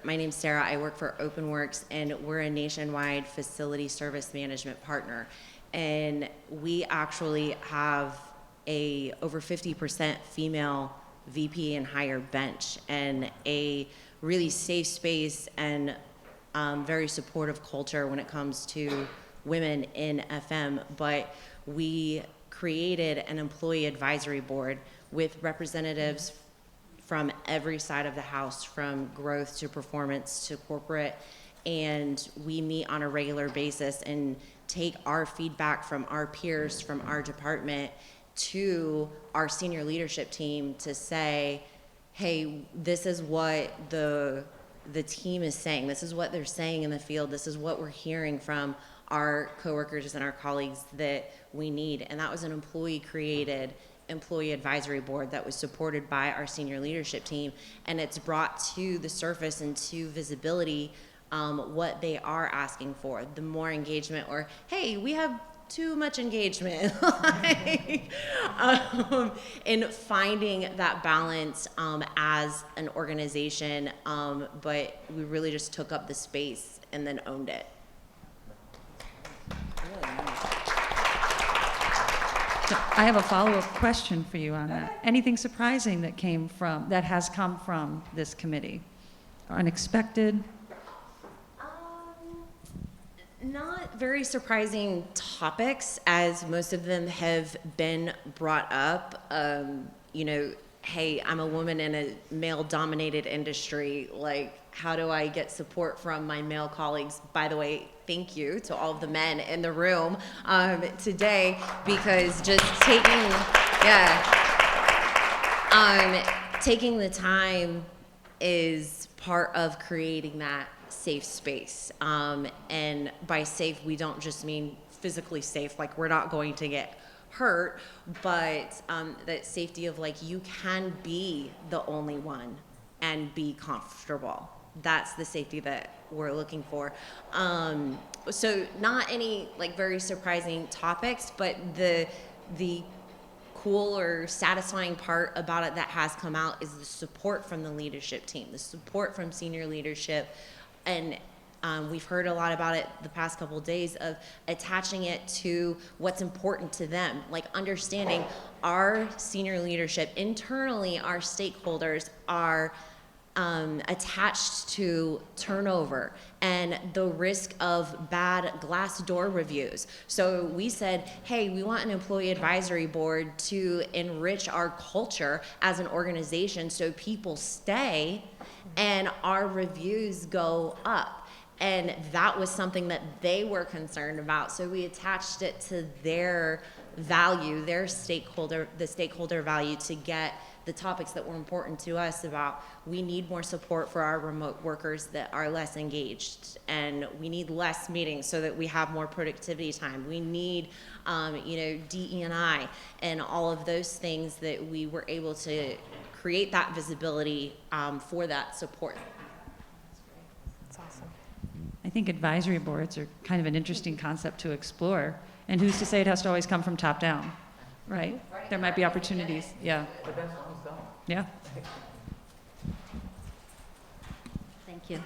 name's Sarah, I work for OpenWorks, and we're a nationwide facility service management partner. And we actually have a over 50% female VP and higher bench, and a really safe space and very supportive culture when it comes to women in FM. But we created an employee advisory board with representatives from every side of the house, from growth to performance to corporate, and we meet on a regular basis and take our feedback from our peers, from our department, to our senior leadership team to say, "Hey, this is what the team is saying. This is what they're saying in the field. This is what we're hearing from our coworkers and our colleagues that we need." And that was an employee-created employee advisory board that was supported by our senior leadership team, and it's brought to the surface and to visibility what they are asking for. The more engagement, or hey, we have too much engagement, in finding that balance as an organization, but we really just took up the space and then owned it. I have a follow-up question for you on that. Anything surprising that has come from this committee? Unexpected? Not very surprising topics, as most of them have been brought up. You know, hey, I'm a woman in a male-dominated industry. Like, how do I get support from my male colleagues? By the way, thank you to all of the men in the room today, because just taking the time is part of creating that safe space. And by safe, we don't just mean physically safe, like we're not going to get hurt, but that safety of like, you can be the only one and be comfortable. That's the safety that we're looking for. So not any like very surprising topics, but the cool or satisfying part about it that has come out is the support from the leadership team, the support from senior leadership. And we've heard a lot about it the past couple of days, of attaching it to what's important to them, like understanding our senior leadership internally, our stakeholders are attached to turnover and the risk of bad Glassdoor reviews. So we said, hey, we want an employee advisory board to enrich our culture as an organization so people stay and our reviews go up. And that was something that they were concerned about. So we attached it to their value, the stakeholder value, to get the topics that were important to us about, we need more support for our remote workers that are less engaged, and we need less meetings so that we have more productivity time. We need, DE&I and all of those things, that we were able to create that visibility for that support. That's awesome. I think advisory boards are kind of an interesting concept to explore. And who's to say it has to always come from top down, right? There might be opportunities, yeah. The best ones don't. Yeah. Thank you.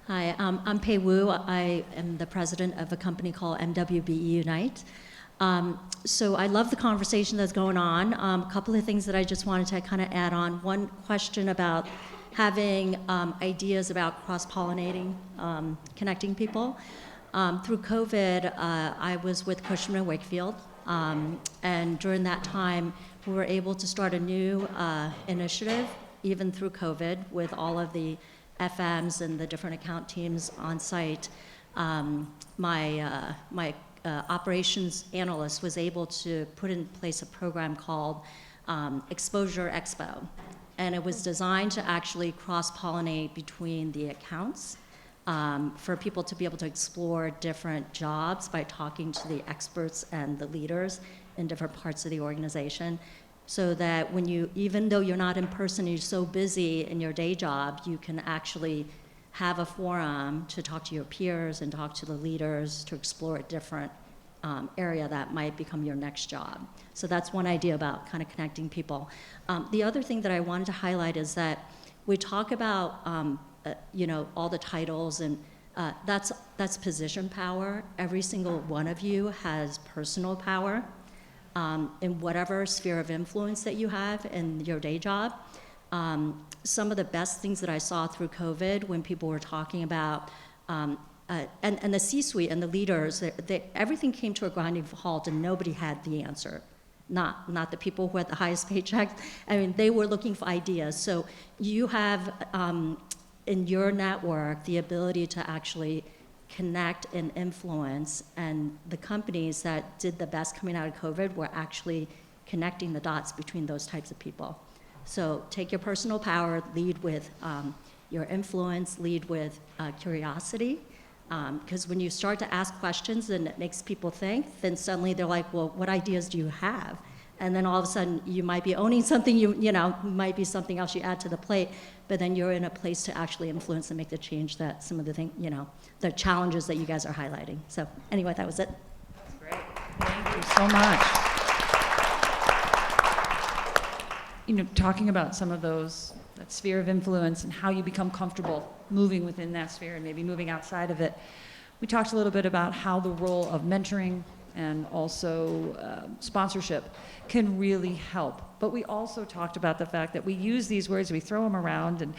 Hi, I'm Pei Wu. I am the president of a company called MWBE Unite. So I love the conversation that's going on. A couple of things that I just wanted to kind of add on. One question about having ideas about cross-pollinating, connecting people. Through COVID, I was with Cushman & Wakefield, and during that time, we were able to start a new initiative, even through COVID, with all of the FMs and the different account teams on site. My operations analyst was able to put in place a program called Exposure Expo, and it was designed to actually cross-pollinate between the accounts, for people to be able to explore different jobs by talking to the experts and the leaders in different parts of the organization, so that when you, even though you're not in person, you're so busy in your day job, you can actually have a forum to talk to your peers and talk to the leaders to explore a different area that might become your next job. So that's one idea about kind of connecting people. The other thing that I wanted to highlight is that we talk about all the titles, and that's position power. Every single one of you has personal power in whatever sphere of influence that you have in your day job. Some of the best things that I saw through COVID, when people were talking about, and the C-suite and the leaders, everything came to a grinding halt and nobody had the answer. Not the people who had the highest paychecks. I mean, they were looking for ideas. So you have, in your network, the ability to actually connect and influence, and the companies that did the best coming out of COVID were actually connecting the dots between those types of people. So take your personal power, lead with your influence, lead with curiosity, because when you start to ask questions and it makes people think, then suddenly they're like, well, what ideas do you have? and then all of a sudden you might be owning something, you know, might be something else you add to the plate, but then you're in a place to actually influence and make the change that some of the things, you know, the challenges that you guys are highlighting. So anyway, that was it. That's great. Thank you so much. You know, talking about some of those, that sphere of influence and how you become comfortable moving within that sphere and maybe moving outside of it. We talked a little bit about how the role of mentoring and also sponsorship can really help. But we also talked about the fact that we use these words, we throw them around, and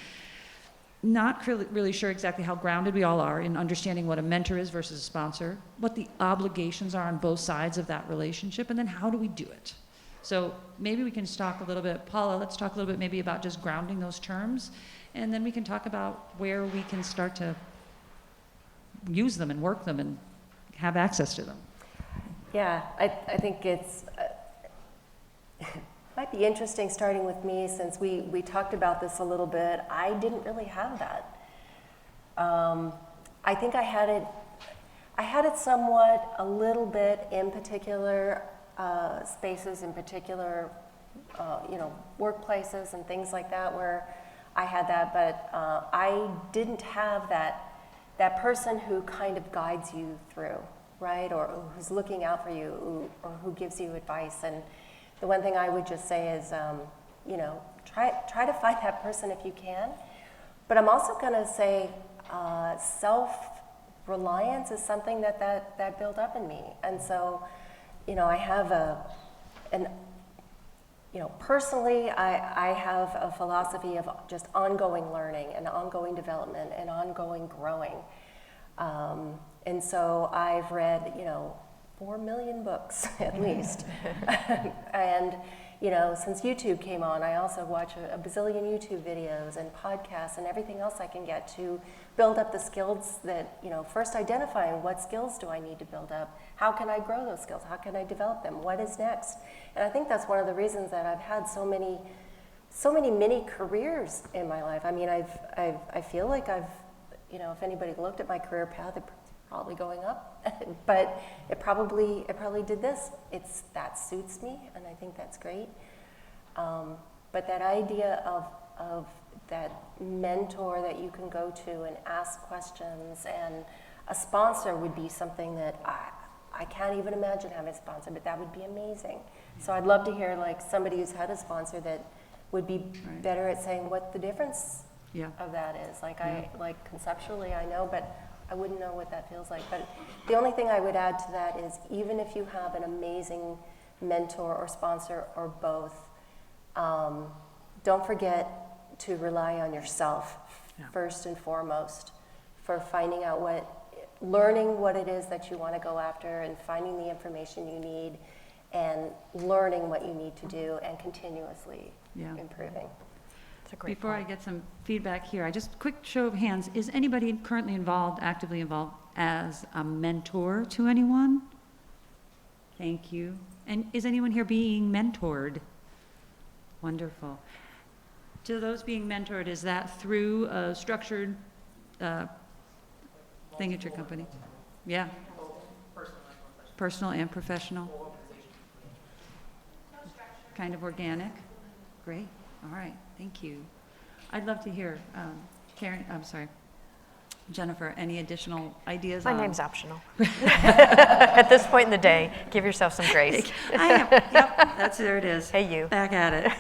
not really sure exactly how grounded we all are in understanding what a mentor is versus a sponsor, what the obligations are on both sides of that relationship, and then how do we do it? So maybe we can talk a little bit, Paula, let's talk a little bit maybe about just grounding those terms, and then we can talk about where we can start to use them and work them and have access to them. Yeah, I think it's might be interesting starting with me, since we talked about this a little bit. I didn't really have that. I think I had it somewhat a little bit in particular spaces, in particular you know, workplaces and things like that where I had that, but I didn't have that person who kind of guides you through, right? Or who's looking out for you, or who gives you advice. And the one thing I would just say is, you know, try to find that person if you can. But I'm also going to say self-reliance is something that built up in me. And so, you know, I have you know, personally, I have a philosophy of just ongoing learning and ongoing development and ongoing growing. And so I've read, you know, 4 million books at least. And, you know, since YouTube came on, I also watch a bazillion YouTube videos and podcasts and everything else I can get to build up the skills that, you know, first identifying what skills do I need to build up? How can I grow those skills? How can I develop them? What is next? And I think that's one of the reasons that I've had so many mini careers in my life. I mean, I feel like I've, you know, if anybody looked at my career path, it's probably going up, but it probably did this. That suits me, and I think that's great. But that idea of that mentor that you can go to and ask questions, and a sponsor would be something that I can't even imagine having a sponsor, but that would be amazing. So I'd love to hear like somebody who's had a sponsor that would be better at saying what the difference of that is. Like like conceptually I know, but I wouldn't know what that feels like. But the only thing I would add to that is, even if you have an amazing mentor or sponsor or both, don't forget to rely on yourself first and foremost for finding out learning what it is that you want to go after, and finding the information you need, and learning what you need to do, and continuously improving. Before I get some feedback here, I just quick show of hands. Is anybody currently actively involved as a mentor to anyone? Thank you. And is anyone here being mentored? Wonderful. To those being mentored, is that through a structured thing at your company? Yeah. Personal and professional. Kind of organic? Great. All right. Thank you. I'd love to hear, Jennifer, any additional ideas? My name's optional. At this point in the day, give yourself some grace. I am. Yep, there it is. Hey, you. Back at it.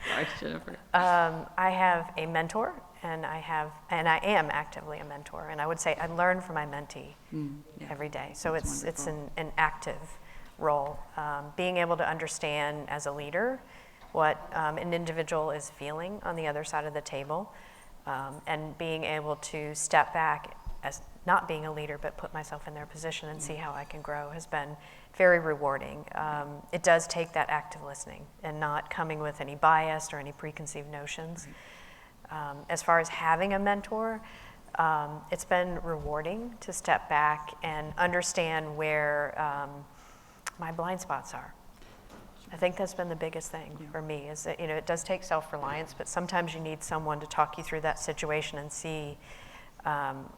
Sorry, Jennifer. I have a mentor, and I am actively a mentor. And I would say I learn from my mentee every day. So it's an active role. Being able to understand as a leader what an individual is feeling on the other side of the table, and being able to step back as not being a leader, but put myself in their position and see how I can grow has been very rewarding. It does take that active listening and not coming with any bias or any preconceived notions. As far as having a mentor, it's been rewarding to step back and understand where my blind spots are. I think that's been the biggest thing for me, is that, you know, it does take self-reliance, but sometimes you need someone to talk you through that situation and see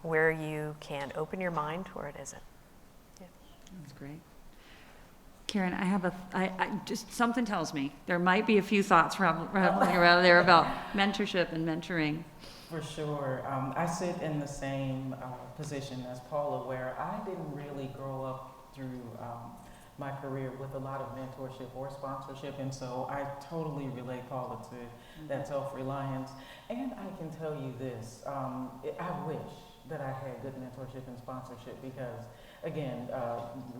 where you can open your mind, where it isn't. That's great. Karen, just, something tells me there might be a few thoughts rattling around there about mentorship and mentoring. For sure. I sit in the same position as Paula, where I didn't really grow up through my career with a lot of mentorship or sponsorship, and so I totally relate, Paula, to that self-reliance. And I can tell you this, I wish that I had good mentorship and sponsorship, because again,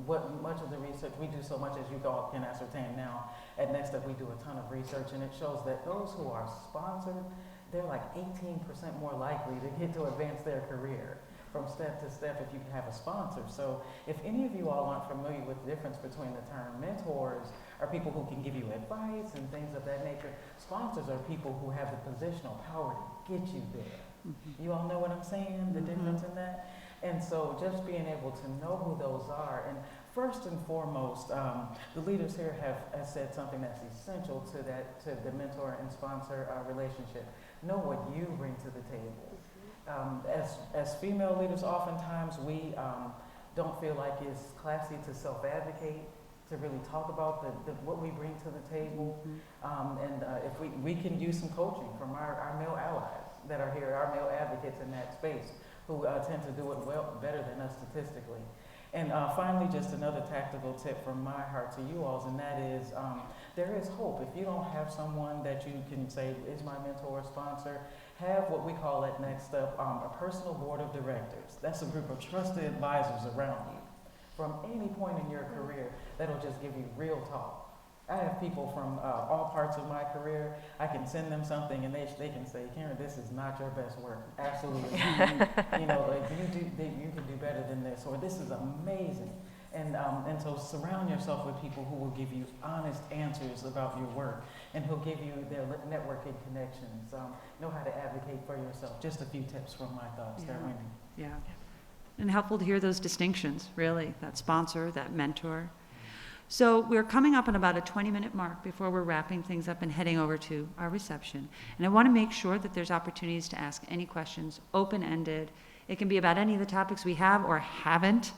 much of the research, we do so much, as you all can ascertain now. At Next Up, we do a ton of research, and it shows that those who are sponsored, they're like 18% more likely to get to advance their career from step to step if you have a sponsor. So if any of you all aren't familiar with the difference between the term, mentors are people who can give you advice and things of that nature. Sponsors are people who have the positional power to get you there. Mm-hmm. You all know what I'm saying, the difference in that? And so just being able to know who those are, and first and foremost, the leaders here have said something that's essential to the mentor and sponsor relationship. Know what you bring to the table. As female leaders, oftentimes we don't feel like it's classy to self-advocate, to really talk about what we bring to the table. And if we can use some coaching from our male allies that are here, our male advocates in that space, who tend to do it better than us statistically. And finally, just another tactical tip from my heart to you all, and that is there is hope. If you don't have someone that you can say is my mentor or sponsor, have what we call at Next Up a personal board of directors. That's a group of trusted advisors around you from any point in your career that'll just give you real talk. I have people from all parts of my career. I can send them something and they can say, Karen, this is not your best work. Absolutely. You know, like, you can do better than this, or this is amazing. And so surround yourself with people who will give you honest answers about your work, and who'll give you their networking connections, know how to advocate for yourself. Just a few tips from my thoughts there, Wendy. Yeah. And helpful to hear those distinctions, really, that sponsor, that mentor. So we're coming up on about a 20-minute mark before we're wrapping things up and heading over to our reception. And I want to make sure that there's opportunities to ask any questions, open-ended. It can be about any of the topics we have or haven't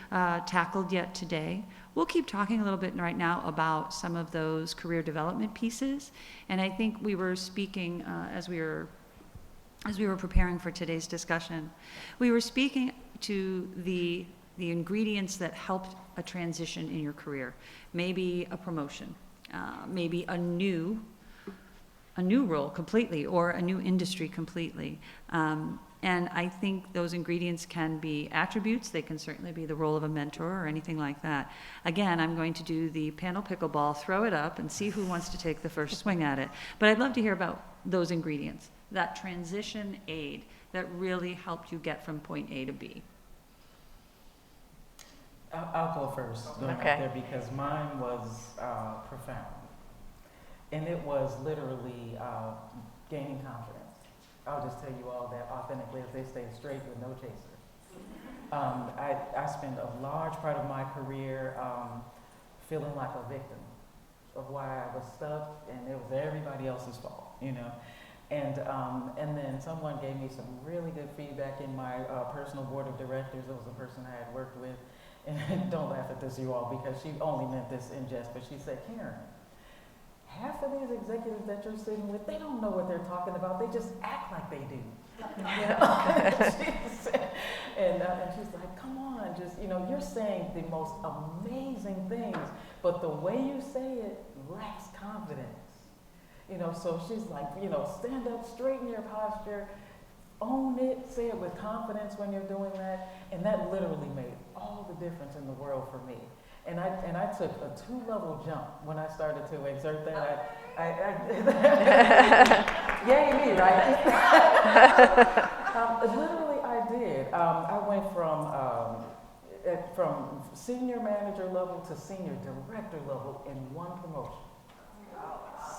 tackled yet today. We'll keep talking a little bit right now about some of those career development pieces. And I think we were speaking as we were preparing for today's discussion, we were speaking to the ingredients that helped a transition in your career. Maybe a promotion, maybe a new role completely, or a new industry completely. And I think those ingredients can be attributes. They can certainly be the role of a mentor or anything like that. Again, I'm going to do the panel pickleball, throw it up and see who wants to take the first swing at it. But I'd love to hear about those ingredients, that transition aid that really helped you get from point A to B. I'll go first, Okay. there, because mine was profound. And it was literally gaining confidence. I'll just tell you all that authentically, as they stay straight with no chaser. I spent a large part of my career feeling like a victim of why I was stuck, and it was everybody else's fault, you know. And then someone gave me some really good feedback in my personal board of directors. It was a person I had worked with. And don't laugh at this, you all, because she only meant this in jest, but she said, Karen, half of these executives that you're sitting with, they don't know what they're talking about. They just act like they do. And she's like, come on, just, you know, you're saying the most amazing things, but the way you say it lacks confidence. You know, so she's like, you know, stand up, straighten your posture, own it, say it with confidence when you're doing that. And that literally made all the difference in the world for me. And I took a 2-level jump when I started to exert that. Yay me, right? Literally, I did. I went from senior manager level to senior director level in one promotion.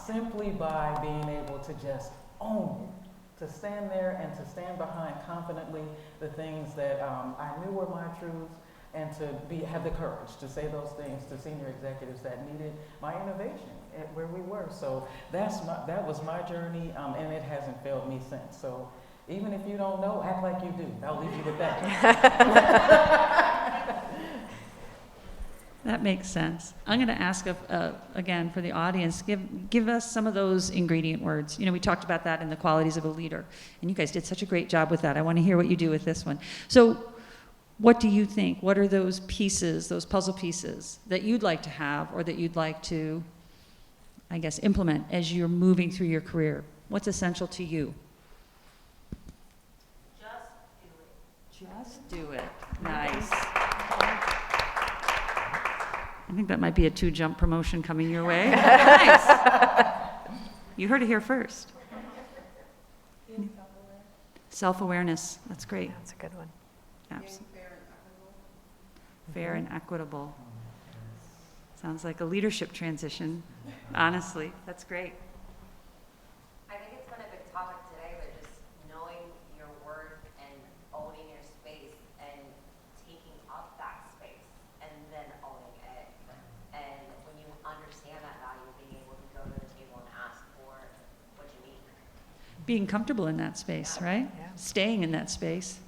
Simply by being able to just own it. To stand there and to stand behind confidently the things that I knew were my truths, and to have the courage to say those things to senior executives that needed my innovation at where we were. So that was my journey, and it hasn't failed me since. So even if you don't know, act like you do. I'll leave you with that. That makes sense. I'm going to ask, again, for the audience, give us some of those ingredient words. You know, we talked about that in the qualities of a leader, and you guys did such a great job with that. I want to hear what you do with this one. So what do you think? What are those pieces, those puzzle pieces that you'd like to have or that you'd like to, I guess, implement as you're moving through your career? What's essential to you? Just do it. Nice. I think that might be a 2-jump promotion coming your way. Nice. You heard it here first. Self-awareness. That's great. That's a good one. Absolutely. Fair and equitable. Sounds like a leadership transition. Honestly, that's great. I think it's been a big topic today, but just knowing your worth and owning your space and taking up that space and then owning it. And when you understand that value, being able to go to the table and ask for what you need. Being comfortable in that space, right? Yeah. Staying in that space,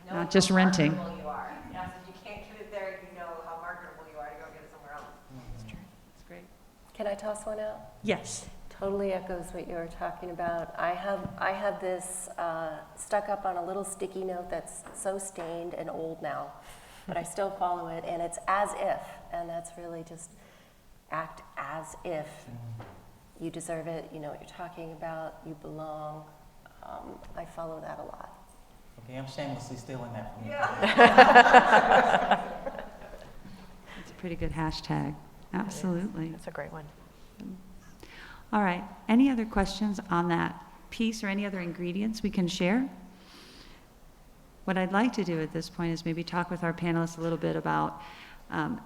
Knowing not just how renting. marketable you are. Yes, if you can't get it there, you know how marketable you are to go get it somewhere else. That's true. That's great. Can I toss one out? Yes. Totally echoes what you were talking about. I have this stuck up on a little sticky note that's so stained and old now, but I still follow it, and it's as if, and that's really just act as if you deserve it, you know what you're talking about, you belong. I follow that a lot. Okay, I'm shamelessly stealing that from you. That's a pretty good hashtag. Absolutely. That's a great one. All right. Any other questions on that piece or any other ingredients we can share? What I'd like to do at this point is maybe talk with our panelists a little bit about,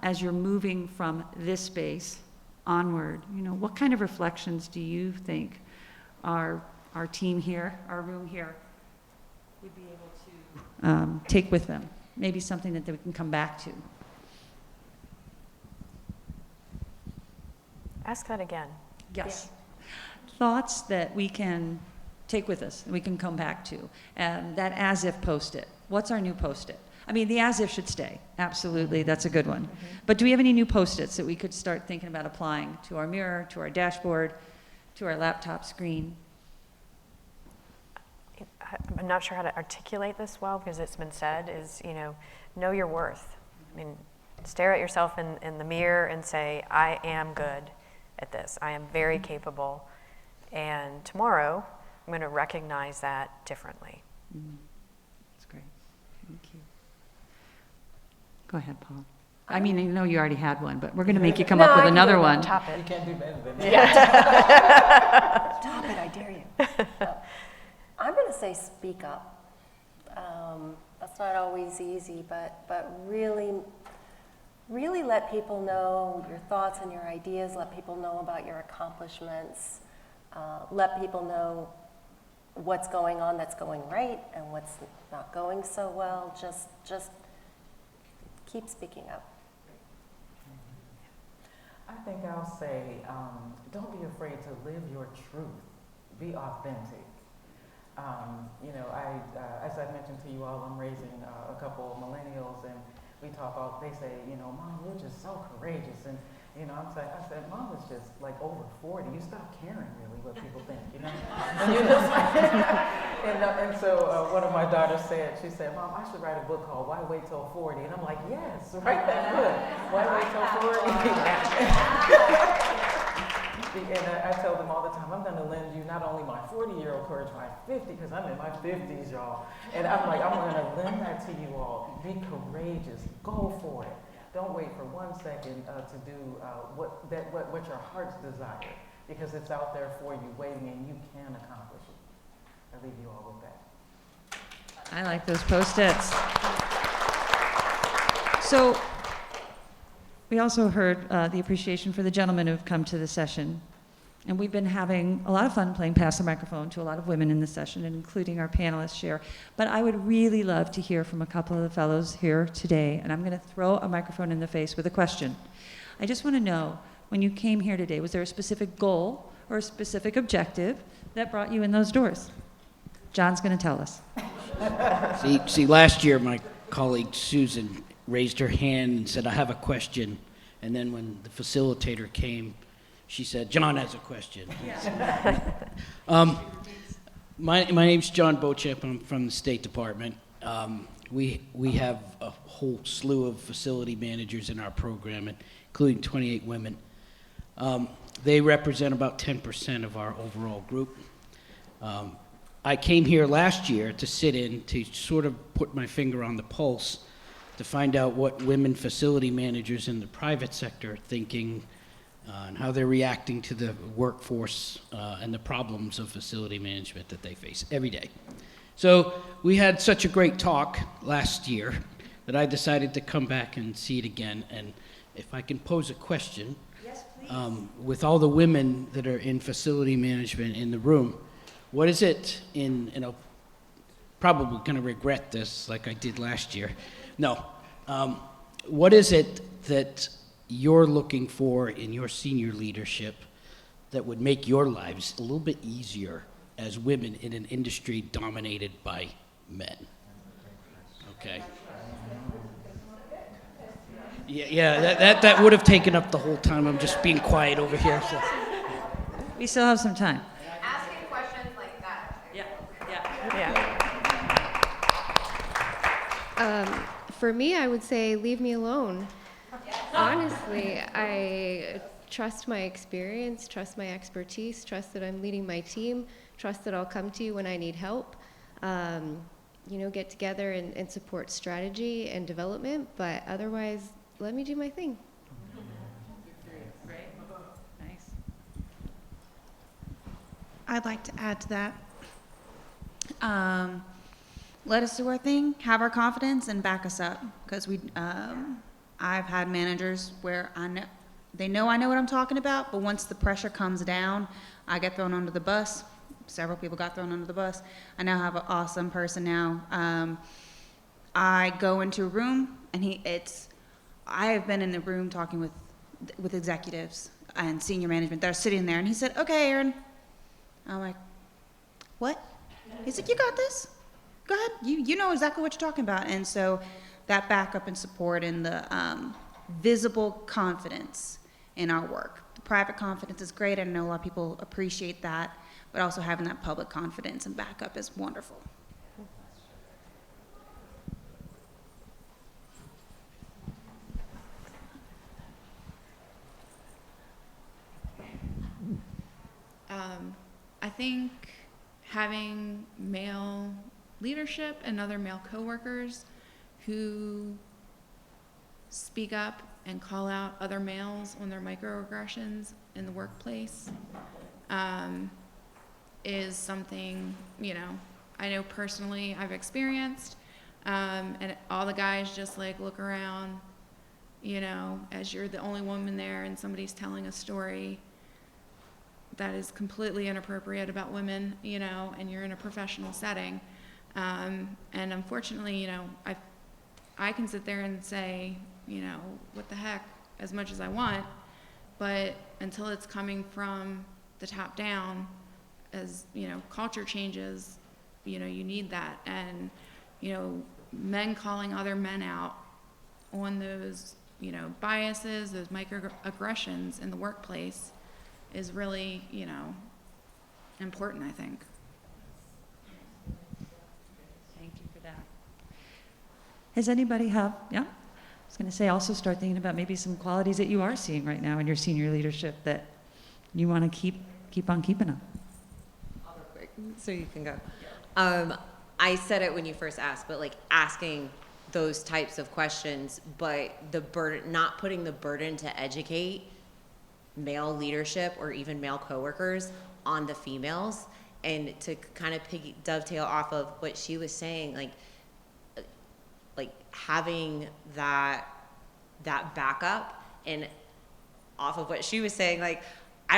as you're moving from this space onward, you know, what kind of reflections do you think our team here, our room here, would be able to take with them? Maybe something that we can come back to. Ask that again. Yes. Thoughts that we can take with us, that we can come back to. That as-if post-it. What's our new post-it? I mean, the as-if should stay. Absolutely, that's a good one. But do we have any new post-its that we could start thinking about applying to our mirror, to our dashboard, to our laptop screen? I'm not sure how to articulate this well because it's been said, is, you know your worth. I mean, stare at yourself in the mirror and say, I am good at this. I am very capable. And tomorrow, I'm going to recognize that differently. That's great. Thank you. Go ahead, Paul. I mean, I know you already had one, but we're going to make you come up with another one. Top You it. can't do better than that. Stop it, I dare you. I'm going to say speak up. That's not always easy, but really let people know your thoughts and your ideas, let people know about your accomplishments, let people know what's going on that's going right and what's not going so well. Just keep speaking up. I think I'll say, don't be afraid to live your truth. Be authentic. You know, as I mentioned to you all, I'm raising a couple of millennials, and we talk all, they say, you know, Mom, you're just so courageous. And, you know, I said, Mom is just like over 40. You stop caring really what people think, you know? And, you just, and so one of my daughters said, she said, Mom, I should write a book called Why Wait Till 40? And I'm like, yes, write that book. Why wait till 40? And I tell them all the time, I'm going to lend you not only my 40-year-old courage, my 50, because I'm in my 50s, y'all. And I'm like, I'm going to lend that to you all. Be courageous. Go for it. Don't wait for 1 second to do what your heart's desire, because it's out there for you waiting, and you can accomplish it. I leave you all with that. I like those Post-its. So we also heard the appreciation for the gentlemen who've come to the session. And we've been having a lot of fun playing Pass the Microphone to a lot of women in the session, and including our panelists share. But I would really love to hear from a couple of the fellows here today, and I'm going to throw a microphone in the face with a question. I just want to know, when you came here today, was there a specific goal or a specific objective that brought you in those doors? John's going to tell us. See, last year my colleague Susan raised her hand and said, I have a question. And then when the facilitator came, she said, John has a question. My name's John Beauchamp. I'm from the State Department. We have a whole slew of facility managers in our program, including 28 women. They represent about 10% of our overall group. I came here last year to sit in to sort of put my finger on the pulse to find out what women facility managers in the private sector are thinking and how they're reacting to the workforce and the problems of facility management that they face every day. So we had such a great talk last year that I decided to come back and see it again. And if I can pose a question, Yes, please. with all the women that are in facility management in the room, what is it and I'm probably going to regret this like I did last year. No. What is it that you're looking for in your senior leadership that would make your lives a little bit easier as women in an industry dominated by men? Okay. Yeah, that would have taken up the whole time. I'm just being quiet over here. So. We still have some time. Asking questions like that. Yeah. For me, I would say leave me alone. Honestly, I trust my experience, trust my expertise, trust that I'm leading my team, trust that I'll come to you when I need help. Get together and support strategy and development, but otherwise, let me do my thing. Great. Nice. I'd like to add to that. Let us do our thing, have our confidence, and back us up. Because I've had managers where they know I know what I'm talking about, but once the pressure comes down, I get thrown under the bus. Several people got thrown under the bus. I now have an awesome person now. I go into a room, and I have been in the room talking with executives and senior management that are sitting there, and he said, "Okay, Erin." I'm like, "What?" He's like, "You got this. Go ahead. You know exactly what you're talking about." And so that backup and support and the visible confidence in our work. The private confidence is great. I know a lot of people appreciate that, but also having that public confidence and backup is wonderful. I think having male leadership and other male coworkers who speak up and call out other males on their microaggressions in the workplace is something, I know personally I've experienced, and all the guys just look around, as you're the only woman there and somebody's telling a story that is completely inappropriate about women, and you're in a professional setting. And unfortunately, I can sit there and say, what the heck, as much as I want, but until it's coming from the top down, as, culture changes, you need that. And, men calling other men out on those, biases, those microaggressions in the workplace is really, important, I think. Thank you for that. Has anybody I was going to say, also start thinking about maybe some qualities that you are seeing right now in your senior leadership that you want to keep on keeping up. I'll go quick, so you can go. I said it when you first asked, but asking those types of questions, but the burden, not putting the burden to educate male leadership or even male coworkers on the females, and to kind of dovetail off of what she was saying, having that backup, and off of what she was saying, I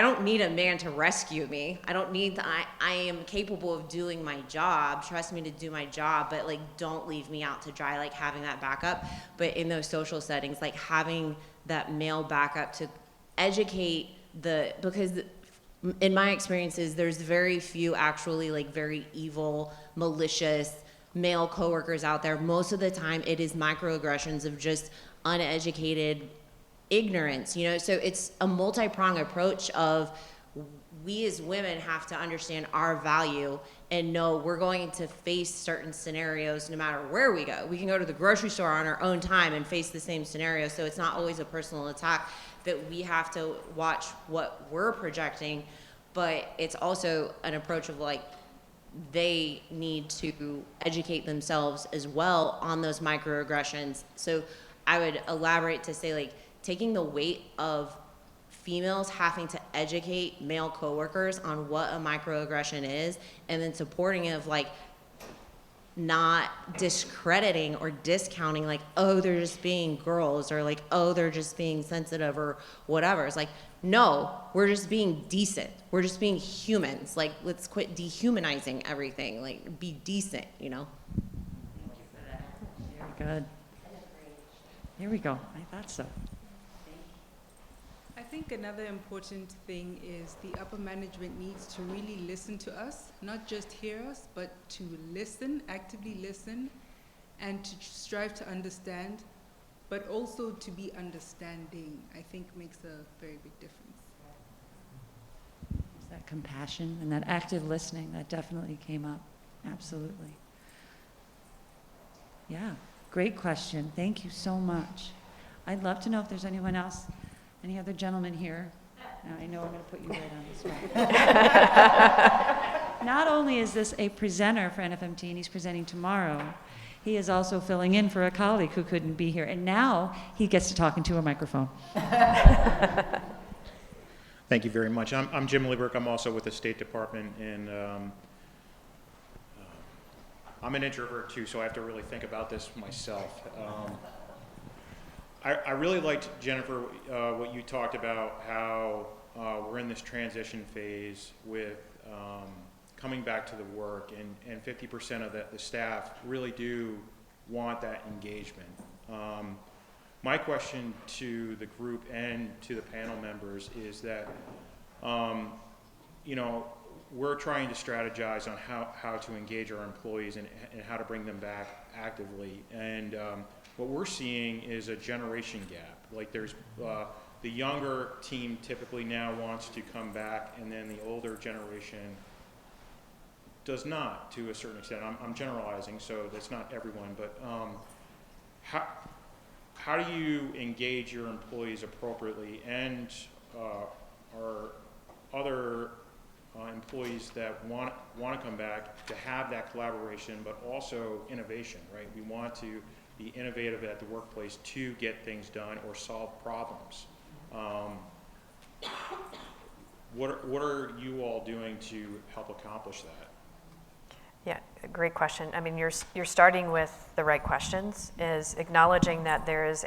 don't need a man to rescue me. I am capable of doing my job. Trust me to do my job, but don't leave me out to dry, having that backup. But in those social settings, having that male backup to educate because in my experiences, there's very few actually very evil, malicious male coworkers out there. Most of the time it is microaggressions of just uneducated ignorance, you know, so it's a multi-pronged approach of we as women have to understand our value and know we're going to face certain scenarios no matter where we go. We can go to the grocery store on our own time and face the same scenario, so it's not always a personal attack, that we have to watch what we're projecting, but it's also an approach of like, they need to educate themselves as well on those microaggressions. So I would elaborate to say, like, taking the weight of females having to educate male coworkers on what a microaggression is, and then supporting it of like not discrediting or discounting like, oh, they're just being girls, or like, oh, they're just being sensitive or whatever. It's like, no, we're just being decent. We're just being humans. Like, let's quit dehumanizing everything. Like, be decent, you know? Very good. Here we go. I thought so. I think another important thing is the upper management needs to really listen to us, not just hear us, but to listen, actively listen, and to strive to understand, but also to be understanding, I think makes a very big difference. That compassion and that active listening, that definitely came up. Absolutely. Yeah, great question. Thank you so much. I'd love to know if there's anyone else, any other gentlemen here. Now, I know I'm going to put you right on the spot. Not only is this a presenter for NFMT, and he's presenting tomorrow, he is also filling in for a colleague who couldn't be here. And now he gets to talk into a microphone. Thank you very much. I'm Jim Lieberg. I'm also with the State Department, and I'm an introvert too, so I have to really think about this myself. I really liked, Jennifer, what you talked about, how we're in this transition phase with coming back to the work, and 50% of the staff really do want that engagement. My question to the group and to the panel members is that, you know, we're trying to strategize on how to engage our employees and how to bring them back actively. And what we're seeing is a generation gap. Like, there's the younger team typically now wants to come back, and then the older generation does not, to a certain extent. I'm generalizing, so that's not everyone, but how do you engage your employees appropriately, and are other employees that want to come back to have that collaboration, but also innovation, right? We want to be innovative at the workplace to get things done or solve problems. What are you all doing to help accomplish that? Yeah, great question. I mean, you're starting with the right questions, is acknowledging that there is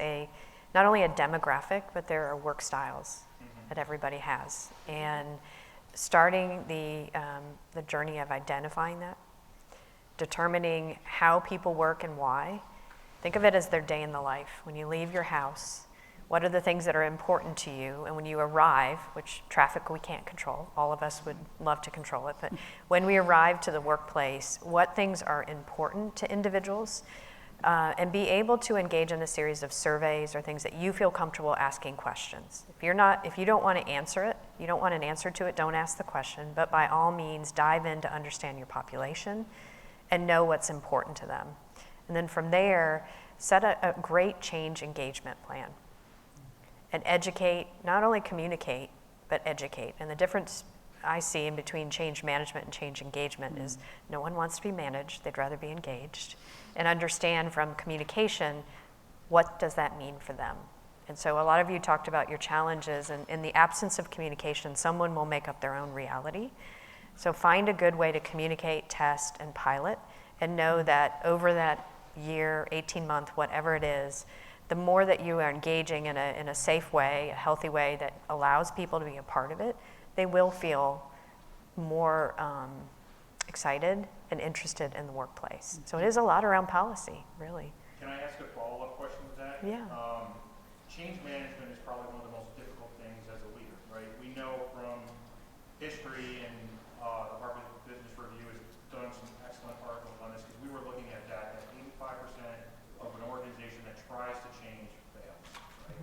not only a demographic, but there are work styles that everybody has. And starting the journey of identifying that, determining how people work and why. Think of it as their day in the life. When you leave your house, what are the things that are important to you? And when you arrive, which traffic we can't control, all of us would love to control it, but when we arrive to the workplace, what things are important to individuals? And be able to engage in a series of surveys or things that you feel comfortable asking questions. If you don't want to answer it, you don't want an answer to it, don't ask the question, but by all means, dive in to understand your population and know what's important to them. And then from there, set a great change engagement plan. And educate, not only communicate, but educate. And the difference I see in between change management and change engagement is no one wants to be managed, they'd rather be engaged. And understand from communication, what does that mean for them? And so a lot of you talked about your challenges, and in the absence of communication, someone will make up their own reality. So find a good way to communicate, test, and pilot, and know that over that year, 18-month, whatever it is, the more that you are engaging in a safe way, a healthy way that allows people to be a part of it, they will feel more excited and interested in the workplace. So it is a lot around policy, really. Can I ask a follow-up question with that? Yeah. Change management is probably one of the most difficult things as a leader, right? We know from history, and the Harvard Business Review has done some excellent articles on this, because we were looking at that 85% of an organization that tries to change fails, right?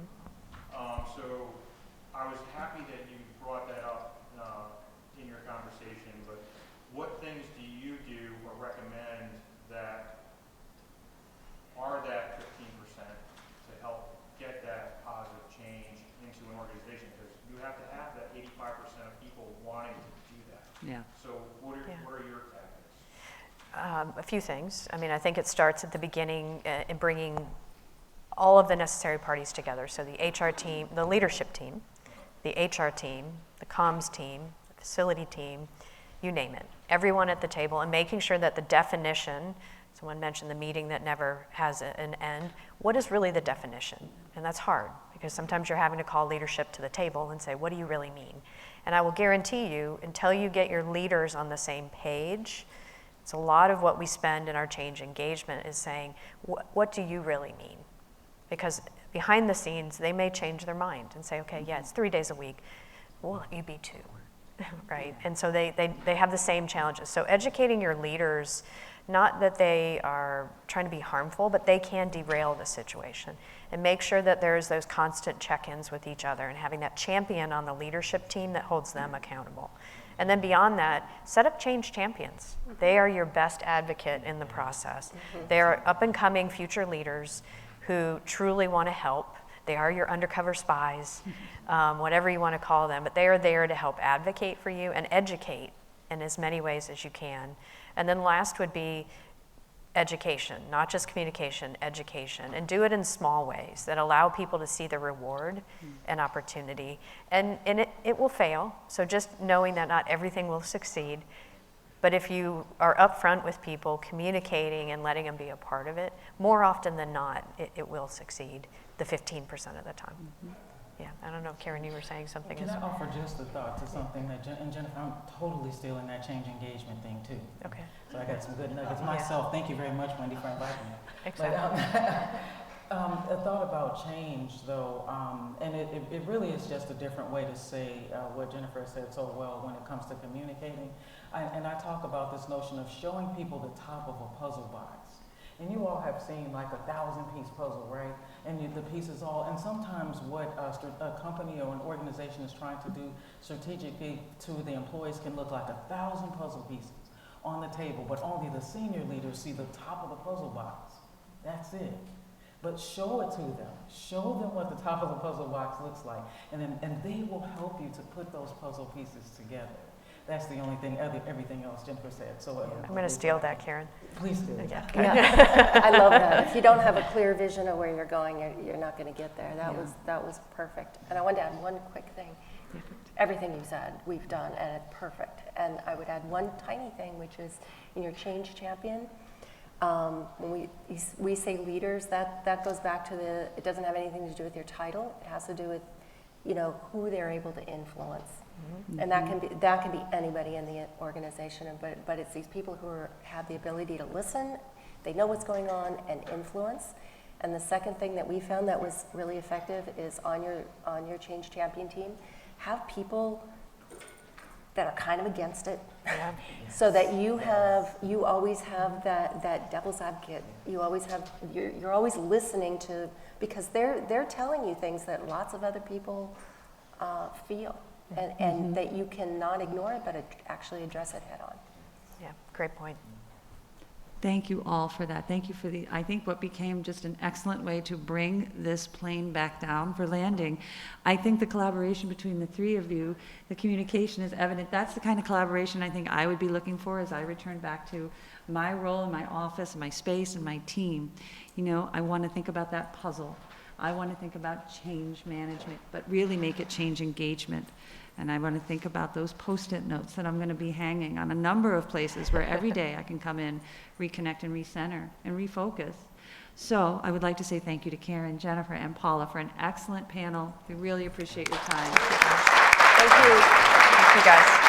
people wanting to do that. Yeah. So what are your tactics? A few things. I mean, I think it starts at the beginning in bringing all of the necessary parties together. So the HR team, the leadership team, the HR team, the comms team, the facility team, you name it. Everyone at the table, and making sure that the definition, someone mentioned the meeting that never has an end, what is really the definition? And that's hard, because sometimes you're having to call leadership to the table and say, what do you really mean? And I will guarantee you, until you get your leaders on the same page, it's a lot of what we spend in our change engagement is saying, what do you really mean? Because behind the scenes, they may change their mind and say, okay, yeah, it's 3 days a week. Well, you be 2, right? And so they have the same challenges. So educating your leaders, not that they are trying to be harmful, but they can derail the situation. And make sure that there's those constant check-ins with each other and having that champion on the leadership team that holds them accountable. And then beyond that, set up change champions. They are your best advocate in the process. They are up-and-coming future leaders who truly want to help. They are your undercover spies, whatever you want to call them, but they are there to help advocate for you and educate in as many ways as you can. And then last would be education, not just communication, education, and do it in small ways that allow people to see the reward and opportunity. And it will fail, so just knowing that not everything will succeed, but if you are upfront with people, communicating and letting them be a part of it, more often than not, it will succeed the 15% of the time. Yeah, I don't know, Karen, you were saying something. Can I offer just a thought to something that, and Jennifer, I'm totally stealing that change engagement thing too. Okay. So I got some good nuggets myself. Thank you very much, Wendy, for inviting me. Exactly. But, a thought about change, though, and it really is just a different way to say what Jennifer said so well when it comes to communicating. And I talk about this notion of showing people the top of a puzzle box. And you all have seen like a 1,000-piece puzzle, right? And the pieces all, and sometimes what a company or an organization is trying to do strategically to the employees can look like 1,000 puzzle pieces on the table, but only the senior leaders see the top of the puzzle box. That's it. But show it to them. Show them what the top of the puzzle box looks like, and they will help you to put those puzzle pieces together. That's the only thing, everything else Jennifer said. So I'm going to steal that, Karen. Please do. Yeah. I love that. If you don't have a clear vision of where you're going, you're not going to get there. That was perfect. And I wanted to add one quick thing. Everything you said, we've done, and it's perfect. And I would add one tiny thing, which is in your change champion, when we say leaders, that goes back to it doesn't have anything to do with your title. It has to do with, who they're able to influence. And that can be anybody in the organization, but it's these people who have the ability to listen, they know what's going on, and influence. And the second thing that we found that was really effective is on your change champion team, have people that are kind of against it, so that you always have that devil's advocate. You're always listening to, because they're telling you things that lots of other people feel. And that you cannot ignore it, but actually address it head on. Yeah, great point. Thank you all for that. Thank you for I think what became just an excellent way to bring this plane back down for landing. I think the collaboration between the three of you, the communication is evident. That's the kind of collaboration I think I would be looking for as I return back to my role in my office, and my space, and my team. I want to think about that puzzle. I want to think about change management, but really make it change engagement. And I want to think about those Post-it notes that I'm going to be hanging on a number of places where every day I can come in, reconnect and recenter and refocus. So I would like to say thank you to Karen, Jennifer, and Paula for an excellent panel. We really appreciate your time. Thank you. Thank you, guys.